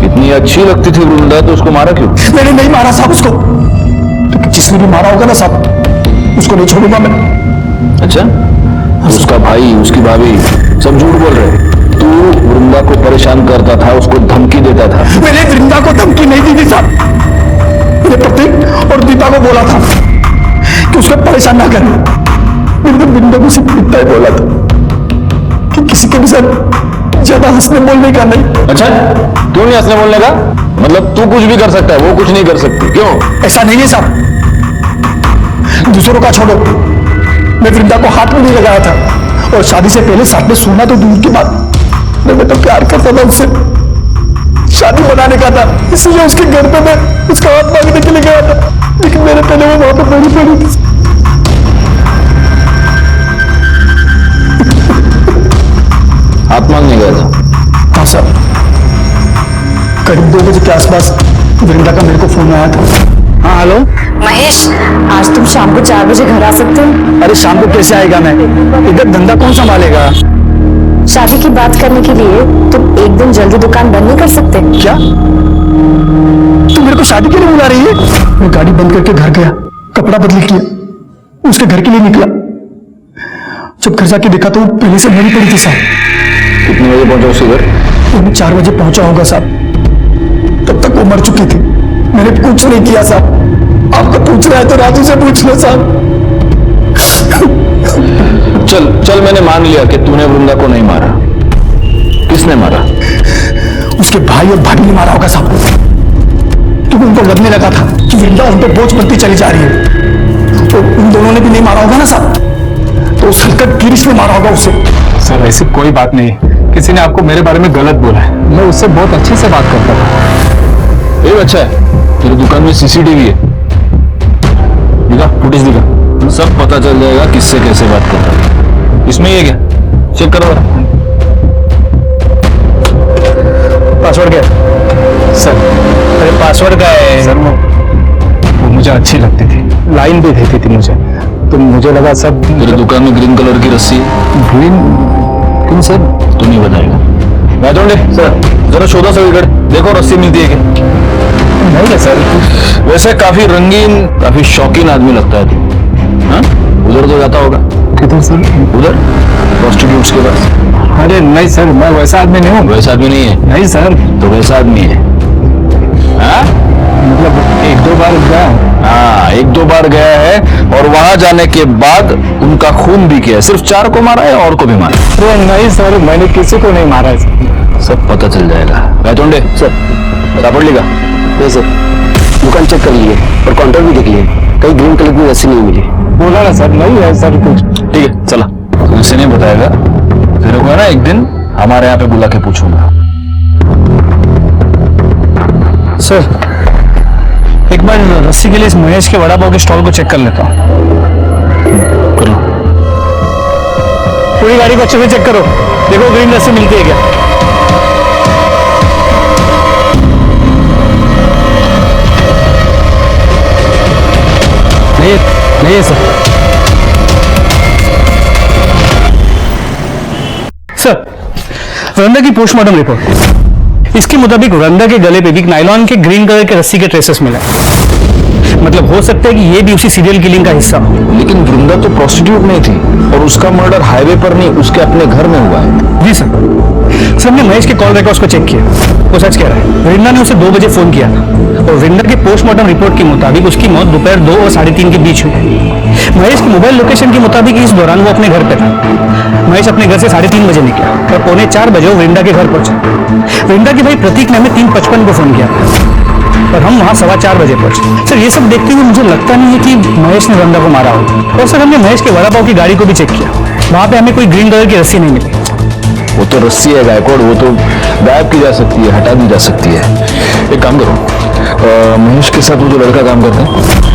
इतनी अच्छी लगती थी वृंदा तो उसको मारा क्यों? मैंने नहीं मारा साहब उसको, तो जिसने भी मारा होगा ना साहब उसको नहीं छोड़ूंगा मैं। अच्छा, उसका भाई, उसकी भाभी सब झूठ बोल रहे। तू वृंदा को परेशान करता था, उसको धमकी देता था। मैंने वृंदा को धमकी नहीं दी थी साहब। मैंने प्रतीक और दीपा को बोला था कि उसको परेशान ना करें। मैंने वृंदा को सिर्फ इतना ही बोला था कि किसी के भी साथ ज्यादा हंसने बोलने का नहीं। अच्छा, क्यों नहीं हंसने बोलने का? मतलब तू कुछ भी कर सकता है, वो कुछ नहीं कर सकती, क्यों? ऐसा नहीं है साहब, दूसरों का छोड़ो, मैं वृंदा को हाथ में नहीं लगाया था और शादी से पहले साथ में सोना तो दूर की बात, मैं तो प्यार करता था उससे, शादी बनाने का था, इसलिए उसके घर पे मैं उसका हाथ मांगने के लिए गया था, लेकिन मेरे पहले वो वहां पर पड़ी थी। हाथ मांगने गया था? हाँ साहब, करीब 2 बजे के आसपास वृंदा का मेरे को फोन आया था। हाँ हेलो महेश, आज तुम शाम को 4 बजे घर आ सकते हो? अरे शाम को कैसे आएगा मैं, इधर धंधा कौन संभालेगा? शादी की बात करने के लिए तुम एक दिन जल्दी दुकान बंद नहीं कर सकते? क्या तुम मेरे को शादी के लिए बुला रही है? मैं गाड़ी बंद करके घर गया, कपड़ा बदल किया, उसके घर के लिए निकला। जब घर जाके देखा तो वो पहले से मरी पड़ी थी साहब। कितने बजे पहुंचा उसके घर? मैं 4 बजे पहुंचा होगा साहब, तब तक वो मर चुकी थी। मैंने कुछ नहीं किया साहब, आपको पूछ रहा है तो राजू से पूछ लो साहब। चल चल, मैंने मान लिया कि तूने वृंदा को नहीं मारा। किसने मारा? उसके भाई और भाभी ने मारा होगा साहब, क्योंकि उनको लगने लगा था कि वृंदा उन पर बोझ बनती चली जा रही है। तो उन दोनों ने भी नहीं मारा होगा ना साहब, तो उस हरकत गिरीश ने मारा होगा उसे। सर ऐसी कोई बात नहीं, किसी ने आपको मेरे बारे में गलत बोला है। मैं उससे बहुत अच्छे से बात करता था। ये अच्छा है, तेरी दुकान में सीसीटीवी है, दिखा, फुटेज दिखा, सब पता चल जाएगा किससे कैसे बात करता है। इसमें ये क्या, चेक करो। पासवर्ड क्या है? सर अरे पासवर्ड क्या है सर? वो मुझे अच्छी लगती थी, लाइन भी देती थी मुझे, तो मुझे लगा सब। तेरी दुकान में ग्रीन कलर की रस्सी है? ग्रीन क्यों सर? तू नहीं बताएगा। राजोंडे सर, जरा शोधा सभी देखो रस्सी मिलती है क्या? नहीं है सर। वैसे काफी रंगीन, काफी शौकीन आदमी लगता है तू। हाँ, उधर तो जाता होगा। किधर सर? उधर प्रोस्टिट्यूट्स के पास। अरे नहीं सर, मैं वैसा आदमी नहीं हूँ। वैसा आदमी नहीं है? नहीं सर। तो वैसा आदमी है? हाँ, मतलब 1-2 बार गया। हाँ, 1-2 बार गया है और वहां जाने के बाद उनका खून भी किया है। सिर्फ 4 को मारा है और को भी मारा? अरे नहीं सर, मैंने किसी को नहीं मारा है। सब पता चल जाएगा। राजोंडे सर, पढ़ लेगा? नहीं सर, दुकान चेक कर लिए और काउंटर भी देख लिए, कहीं ग्रीन कलर की रस्सी नहीं मिली। बोला ना सर, नहीं है सर कुछ। ठीक है, चला, तुझसे नहीं बताएगा, तेरे को ना एक दिन हमारे यहाँ पे बुला के पूछूंगा। सर एक बार रस्सी के लिए इस महेश के वड़ा पाव के स्टॉल को चेक कर लेता हूँ। करो। पूरी गाड़ी को अच्छे से चेक करो, देखो ग्रीन रस्सी मिलती है क्या। नहीं है सर। सर वृंदा की पोस्टमार्टम रिपोर्ट इसके मुताबिक वृंदा के गले पे भी नायलॉन के ग्रीन कलर के रस्सी के ट्रेसेस मिले। मतलब हो सकता है कि ये भी उसी सीरियल किलिंग का हिस्सा हो। लेकिन वृंदा तो प्रोस्टिट्यूट नहीं थी और उसका मर्डर हाईवे पर नहीं उसके अपने घर में हुआ है। जी सर, हमने महेश के कॉल रिकॉर्ड्स को चेक किया, वो सच कह रहा है। वृंदा ने उसे 2 बजे फोन किया था और वृंदा के पोस्टमार्टम रिपोर्ट के मुताबिक उसकी मौत दोपहर 2 और 3:30 के बीच हुई है। महेश की मोबाइल लोकेशन के मुताबिक इस दौरान वो अपने घर पे था। महेश अपने घर से 3:30 बजे निकला और 3:45 बजे वो वृंदा के घर पहुंचा। वृंदा के भाई प्रतीक ने हमें 3:55 को फोन किया और हम वहां 4:15 बजे पहुंचे। सर ये सब देखते हुए मुझे लगता नहीं है कि महेश ने वृंदा को मारा हो। और सर हमने महेश के वड़ा पाव की गाड़ी को भी चेक किया, वहां पे हमें कोई ग्रीन कलर की रस्सी नहीं मिली। वो तो रस्सी है गायकवाड़, वो तो गायब की जा सकती है, हटा दी जा सकती है। एक काम करो, महेश के साथ वो जो लड़का काम करता है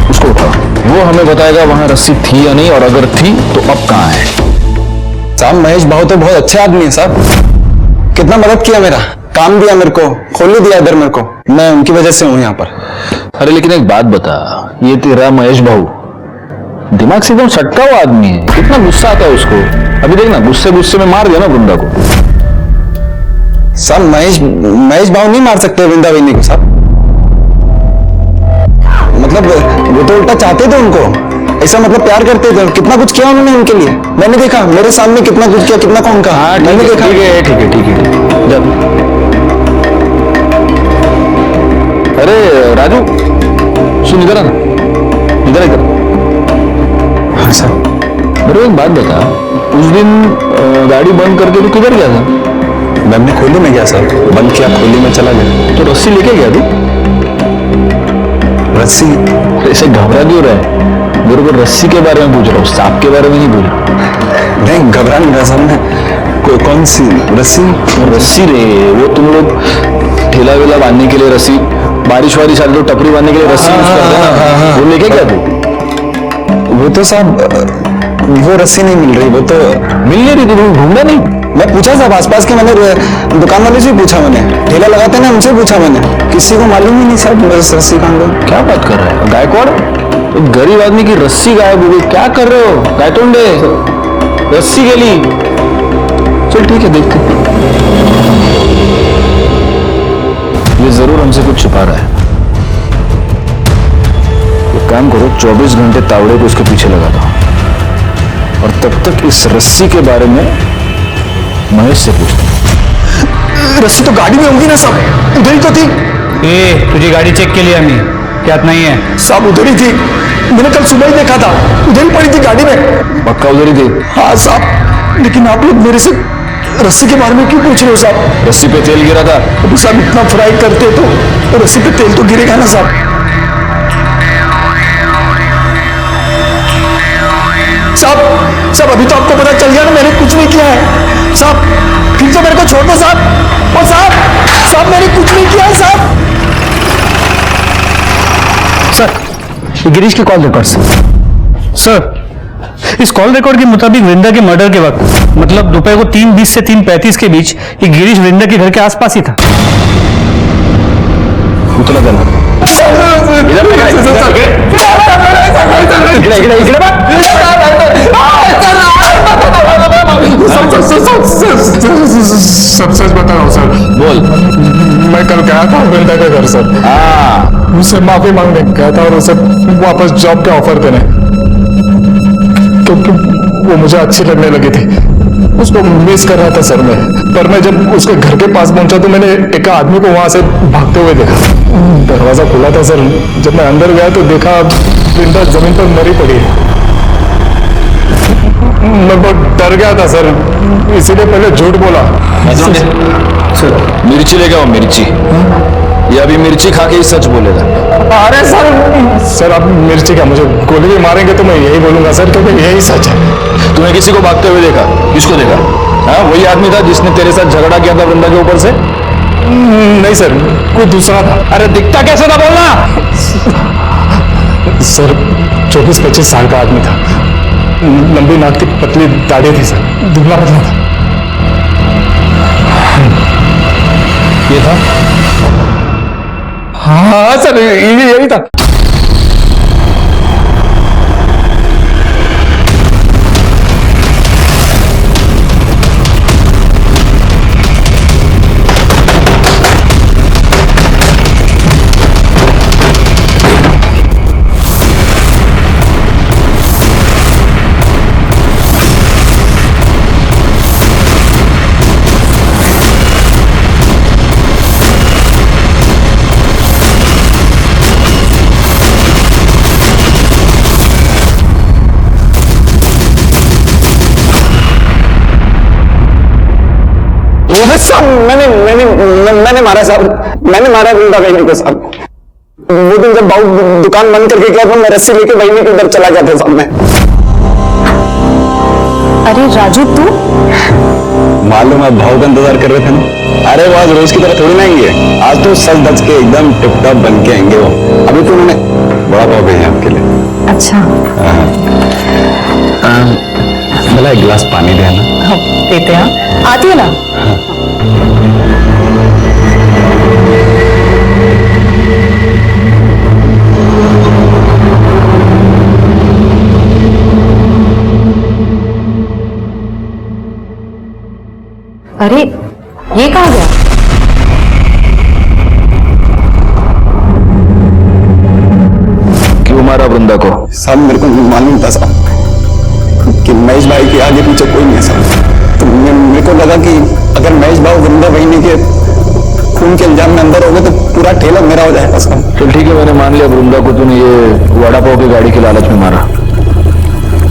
उसको उठाओ, वो हमें बताएगा वहां रस्सी थी या नहीं, और अगर थी तो अब कहाँ है। साहब महेश भाव तो बहुत अच्छे आदमी है साहब, कितना मदद किया, मेरा काम दिया, मेरे को खोल दिया इधर, मेरे को, मैं उनकी वजह से हूँ यहाँ पर। अरे लेकिन एक बात बता, ये तेरा महेश भाऊ दिमाग से एकदम सटका हुआ आदमी है, कितना गुस्सा आता है उसको। अभी देखना गुस्से में मार दिया ना वृंदा को। साहब महेश भाव नहीं मार सकते वृंदा वैनी को साहब, मतलब वो तो उल्टा चाहते थे उनको, ऐसा मतलब प्यार करते थे, कितना कुछ किया उन्होंने उनके लिए, मैंने देखा मेरे सामने कितना कुछ किया, कितना कौन कहा। हाँ मैंने देखा। ठीक है जब अरे राजू सुन इधर आना, इधर। हाँ सर। मेरे एक बात बता, उस दिन गाड़ी बंद करके तू किधर गया था? मैं अपनी खोली में गया सर, बंद किया, खोली में चला गया। तो रस्सी लेके गया तू? रस्सी? ऐसे घबरा क्यों रहा है? मेरे को रस्सी के बारे में पूछ रहा हूँ, सांप के बारे में नहीं पूछ रहा। नहीं घबरा नहीं रहा सर मैं। कौन सी रस्सी? रस्सी रे, वो तुम लोग ठेला वेला बांधने के लिए रस्सी, बारिश वारिश आती तो टपरी बांधने के लिए रस्सी यूज करते हैं ना, वो लेके गया तू? वो तो साहब वो रस्सी नहीं मिल रही, वो तो मिल नहीं रही थी, ढूंढा नहीं? मैं पूछा साहब आसपास के, मैंने दुकान वाले से पूछा, मैंने ठेला लगाते ना उनसे पूछा, मैंने किसी को मालूम ही नहीं साहब रस्सी कहाँ गई। क्या बात कर रहा है गायकवाड़, एक गरीब आदमी की रस्सी गायब हो गई, क्या कर रहे हो गायतोंडे? रस्सी गली, चल ठीक है देखते। ये जरूर हमसे कुछ छुपा रहा है। एक काम करो, 24 घंटे तावड़े को उसके पीछे लगा दो और तब तक इस रस्सी के बारे में महेश से पूछते। रस्सी तो गाड़ी में होगी ना साहब, उधर ही तो थी। तुझे गाड़ी चेक के लिए हमें क्या नहीं है? साहब उधर ही थी, मैंने कल सुबह ही देखा था, उधर ही पड़ी थी गाड़ी में। पक्का उधर ही थी? हाँ साहब, लेकिन आप लोग मेरे से रस्सी के बारे में क्यों पूछ रहे हो साहब? रस्सी पे तेल गिरा था। अभी साहब इतना फ्राई करते तो रस्सी पे तेल तो गिरेगा ना साहब। साहब अभी तो आपको पता चल गया ना मैंने कुछ नहीं किया है साहब, फिर तो मेरे को छोड़ दो साहब। और साहब मैंने कुछ नहीं किया है साहब। सर गिरीश के कॉल रिकॉर्ड सर, इस कॉल रिकॉर्ड के मुताबिक वृंदा के मर्डर के वक्त मतलब दोपहर को 3:20 से 3:35 के बीच ये गिरीश वृंदा के घर के आसपास ही था। उतना देना सब सच बता रहा हूँ सर। बोल। मैं कल गया था वृंदा के घर सर, उससे माफी मांगने गया था और उसे वापस जॉब के ऑफर देने, क्योंकि वो मुझे अच्छी लगने लगी थी, उसको मिस कर रहा था सर मैं। पर मैं जब उसके घर के पास पहुंचा तो मैंने एक आदमी को वहां से भागते हुए देखा। दरवाजा खुला था सर, जब मैं अंदर गया तो देखा वृंदा जमीन पर मरी पड़ी है। मैं बहुत डर गया था सर, इसीलिए पहले झूठ बोला। सर मिर्ची लेगा वो मिर्ची, ये अभी मिर्ची खा के ही सच बोलेगा। अरे सर आप मिर्ची का मुझे गोली भी मारेंगे तो मैं यही बोलूंगा सर, क्योंकि यही सच है। तूने किसी को भागते हुए देखा? किसको देखा? हाँ वही आदमी था जिसने तेरे साथ झगड़ा किया था वृंदा के ऊपर से? नहीं सर, कोई दूसरा था। अरे दिखता कैसे था बोलना? सर 24-25 साल का आदमी था, लंबी नाक थी, पतली दाढ़ी थी सर, दुबला पतला था। ये था? हाँ सर यही था। साहब मैंने मारा साहब, मैंने मारा वृंदा बहनी को साहब। वो दिन जब बाबू दुकान बंद करके गया तो मैं रस्सी लेके बहनी के उधर चला गया था साहब मैं। अरे राजू तू मालूम है भाव का इंतजार कर रहे थे ना। अरे वो आज रोज की तरह थोड़ी ना आएंगे, आज तो सच धज के एकदम टिप टॉप बन के आएंगे वो। अभी तो उन्होंने बड़ा भाव भेजा आपके लिए। अच्छा भला एक गिलास पानी देना। देते हैं, आती है ना। अरे ये कहाँ गया? क्यों मारा वृंदा को? साहब मेरे को मालूम था साहब कि महेश भाई के आगे पीछे कोई नहीं है साहब। तो मेरे को लगा कि अगर महेश भाई वृंदा बहनी के खून के इल्जाम में अंदर हो गए तो पूरा ठेला मेरा हो जाएगा साहब। चल ठीक है, मैंने मान लिया वृंदा को तूने ये वड़ा पाव की गाड़ी की लालच में मारा।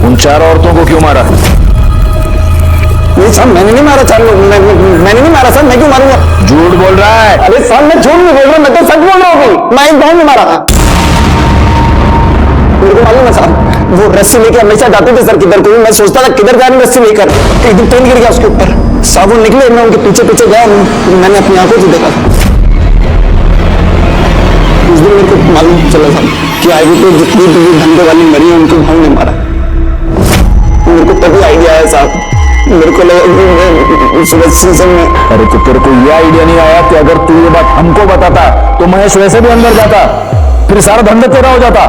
उन 4 औरतों को क्यों मारा? नहीं साहब मैंने नहीं मारा साहब, मैंने नहीं मारा साहब, मैं क्यों मारूंगा? झूठ बोल रहा है। अरे साहब मैं झूठ नहीं बोल रहा, मैं तो सच बोल रहा हूँ। मैं एक भाव में मारा था, मेरे को मालूम है साहब। वो रस्सी लेके हमेशा जाते थे सर किधर को, मैं सोचता था किधर जा रही रस्सी लेकर, एक दिन ट्रेन गिर गया उसके ऊपर। साहब वो निकले, मैं उनके पीछे पीछे गया, मैंने अपनी आंखों से देखा था। उस दिन मेरे को मालूम चला साहब कि हाईवे पे जितनी भी धंधे वाली मरी है उनको भाव ने मारा। मेरे को तभी आइडिया आया साहब, मेरे को लगा उस रस्सी से मैं। अरे तो तेरे को यह आइडिया नहीं आया कि अगर तू ये बात हमको बताता तो महेश वैसे भी अंदर जाता, फिर सारा धंधा तेरा हो जाता?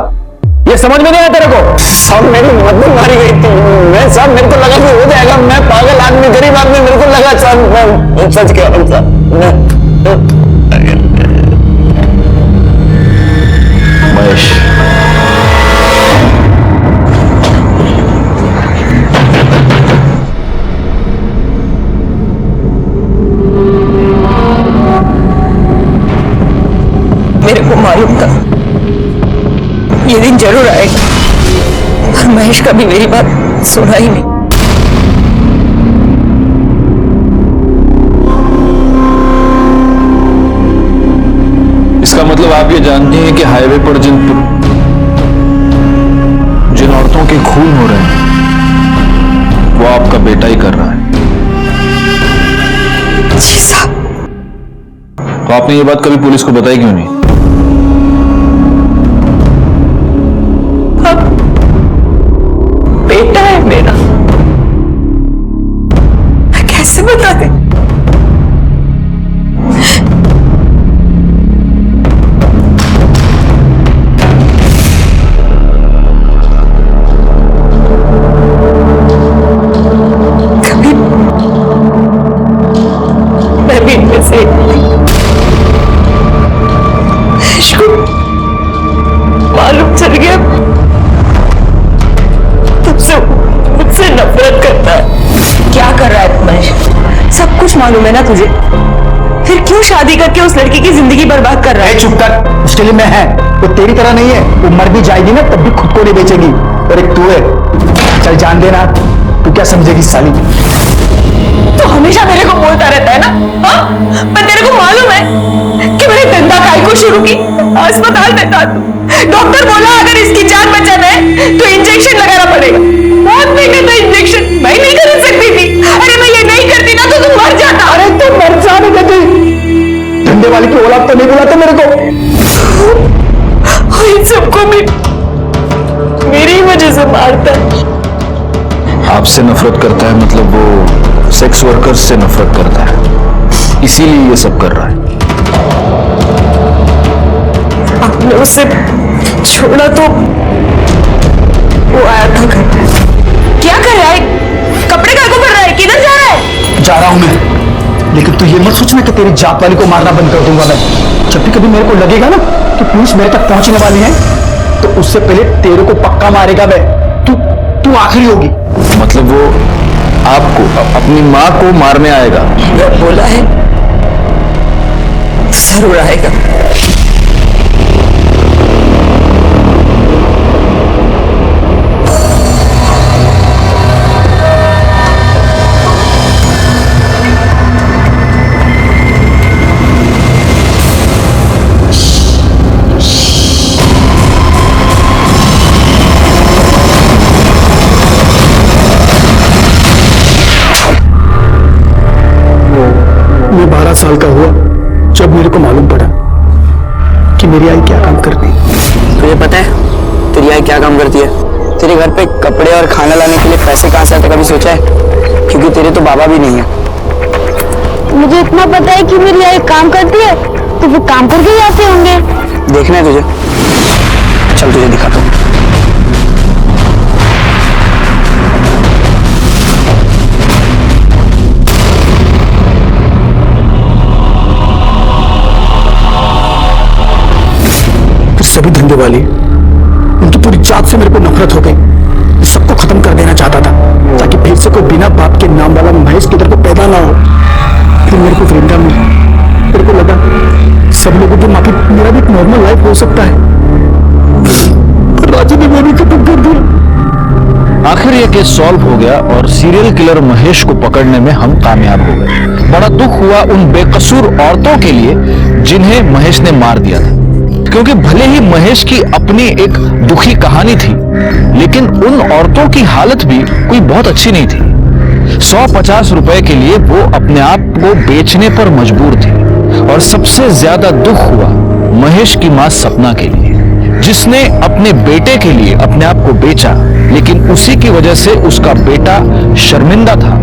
ये समझ में नहीं आया तेरे को? साहब मेरी मदद मारी गई थी, मैं साहब मेरे को लगा कि हो जाएगा, मैं पागल आदमी गरीब आदमी, मेरे को लगा साहब मैं सच कह रहा हूँ साहब। महेश मेरे को मालूम था ये दिन जरूर आएगा, और महेश कभी मेरी बात सुना ही नहीं। इसका मतलब आप ये जानती हैं कि हाईवे पर जिन औरतों के खून हो रहे हैं वो आपका बेटा ही कर रहा है। जी साहब। तो आपने ये बात कभी पुलिस को बताई क्यों नहीं? बेटा है मेरा, कैसे बता दे? कभी मैं भी इनमें से इसको मालूम चल गया मुझसे नफरत करता है। क्या कर रहा है महेश? सब कुछ मालूम है ना तुझे, फिर क्यों शादी करके उस लड़की की जिंदगी बर्बाद कर रहा है? चुप कर, उसके लिए मैं है, वो तेरी तरह नहीं है, वो मर भी जाएगी ना तब भी खुद को नहीं बेचेगी। और एक तू है, चल जान देना, तू क्या समझेगी साली? तो हमेशा मेरे को बोलता रहता है ना, हाँ? पर तेरे को मालूम है कि मैंने धंधा काय को शुरू की? अस्पताल में था, डॉक्टर बोला अगर इसकी जान बचाना है तो इंजेक्शन लगाना पड़ेगा। बहुत महंगा था इंजेक्शन, मैं नहीं कर सकती थी। अरे मैं ये नहीं करती ना तो तुम मर जाता। अरे तू मर जाने देती, धंधे वाले की औलाद तो नहीं बुलाते मेरे को। इन सबको भी मेरी वजह से मारता है। आपसे नफरत करता है मतलब वो सेक्स वर्कर्स से नफरत करता है, इसीलिए ये सब कर रहा है। आपने उसे छोड़ा तो वो आया था घर। क्या कर रहा है? कपड़े का को कर रहा है? किधर जा रहा है? जा रहा हूं मैं, लेकिन तू ये मत सोचना कि तेरी जात वाली को मारना बंद कर दूंगा मैं। जब भी कभी मेरे को लगेगा ना कि पुलिस मेरे तक पहुंचने वाली है तो उससे पहले तेरे को पक्का मारेगा मैं। तू आखिरी होगी। मतलब वो आपको अपनी माँ को मारने आएगा? बोला है जरूर आएगा। तुझे पता है तेरी आई क्या काम करती है? तेरे घर पे कपड़े और खाना लाने के लिए पैसे कहाँ से आते कभी सोचा है? क्योंकि तेरे तो बाबा भी नहीं है। मुझे इतना पता है कि मेरी आई काम करती है, तो वो काम करके ही आते होंगे। देखना है तुझे? चल तुझे दिखाता हूँ। सभी धंधे वाली उनकी पूरी जात से मेरे को नफरत हो गई। सबको खत्म कर देना चाहता था ताकि फिर से कोई बिना बाप के नाम वाला महेश किधर को पैदा ना हो। फिर मेरे को वृंदा मिली। मेरे को लगा सब लोगों की माफी मेरा भी एक नॉर्मल लाइफ हो सकता है। राजू ने वो भी खत्म कर दिया। आखिर यह केस सॉल्व हो गया और सीरियल किलर महेश को पकड़ने में हम कामयाब हो गए। बड़ा दुख हुआ उन बेकसूर औरतों के लिए जिन्हें महेश ने मार दिया था, क्योंकि भले ही महेश की अपनी एक दुखी कहानी थी, लेकिन उन औरतों की हालत भी कोई बहुत अच्छी नहीं थी। 150 रुपए के लिए वो अपने आप को बेचने पर मजबूर थी। और सबसे ज्यादा दुख हुआ महेश की मां सपना के लिए, जिसने अपने बेटे के लिए अपने आप को बेचा, लेकिन उसी की वजह से उसका बेटा शर्मिंदा था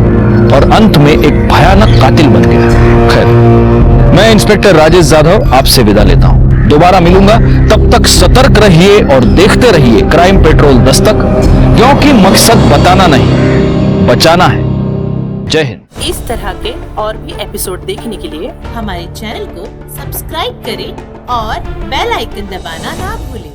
और अंत में एक भयानक कातिल बन गया। खैर, मैं इंस्पेक्टर राजेश जाधव आपसे विदा लेता हूं। दोबारा मिलूंगा, तब तक सतर्क रहिए और देखते रहिए क्राइम पेट्रोल दस्तक, क्योंकि मकसद बताना नहीं, बचाना है। जय हिंद। इस तरह के और भी एपिसोड देखने के लिए हमारे चैनल को सब्सक्राइब करें और बेल आइकन दबाना ना भूलें।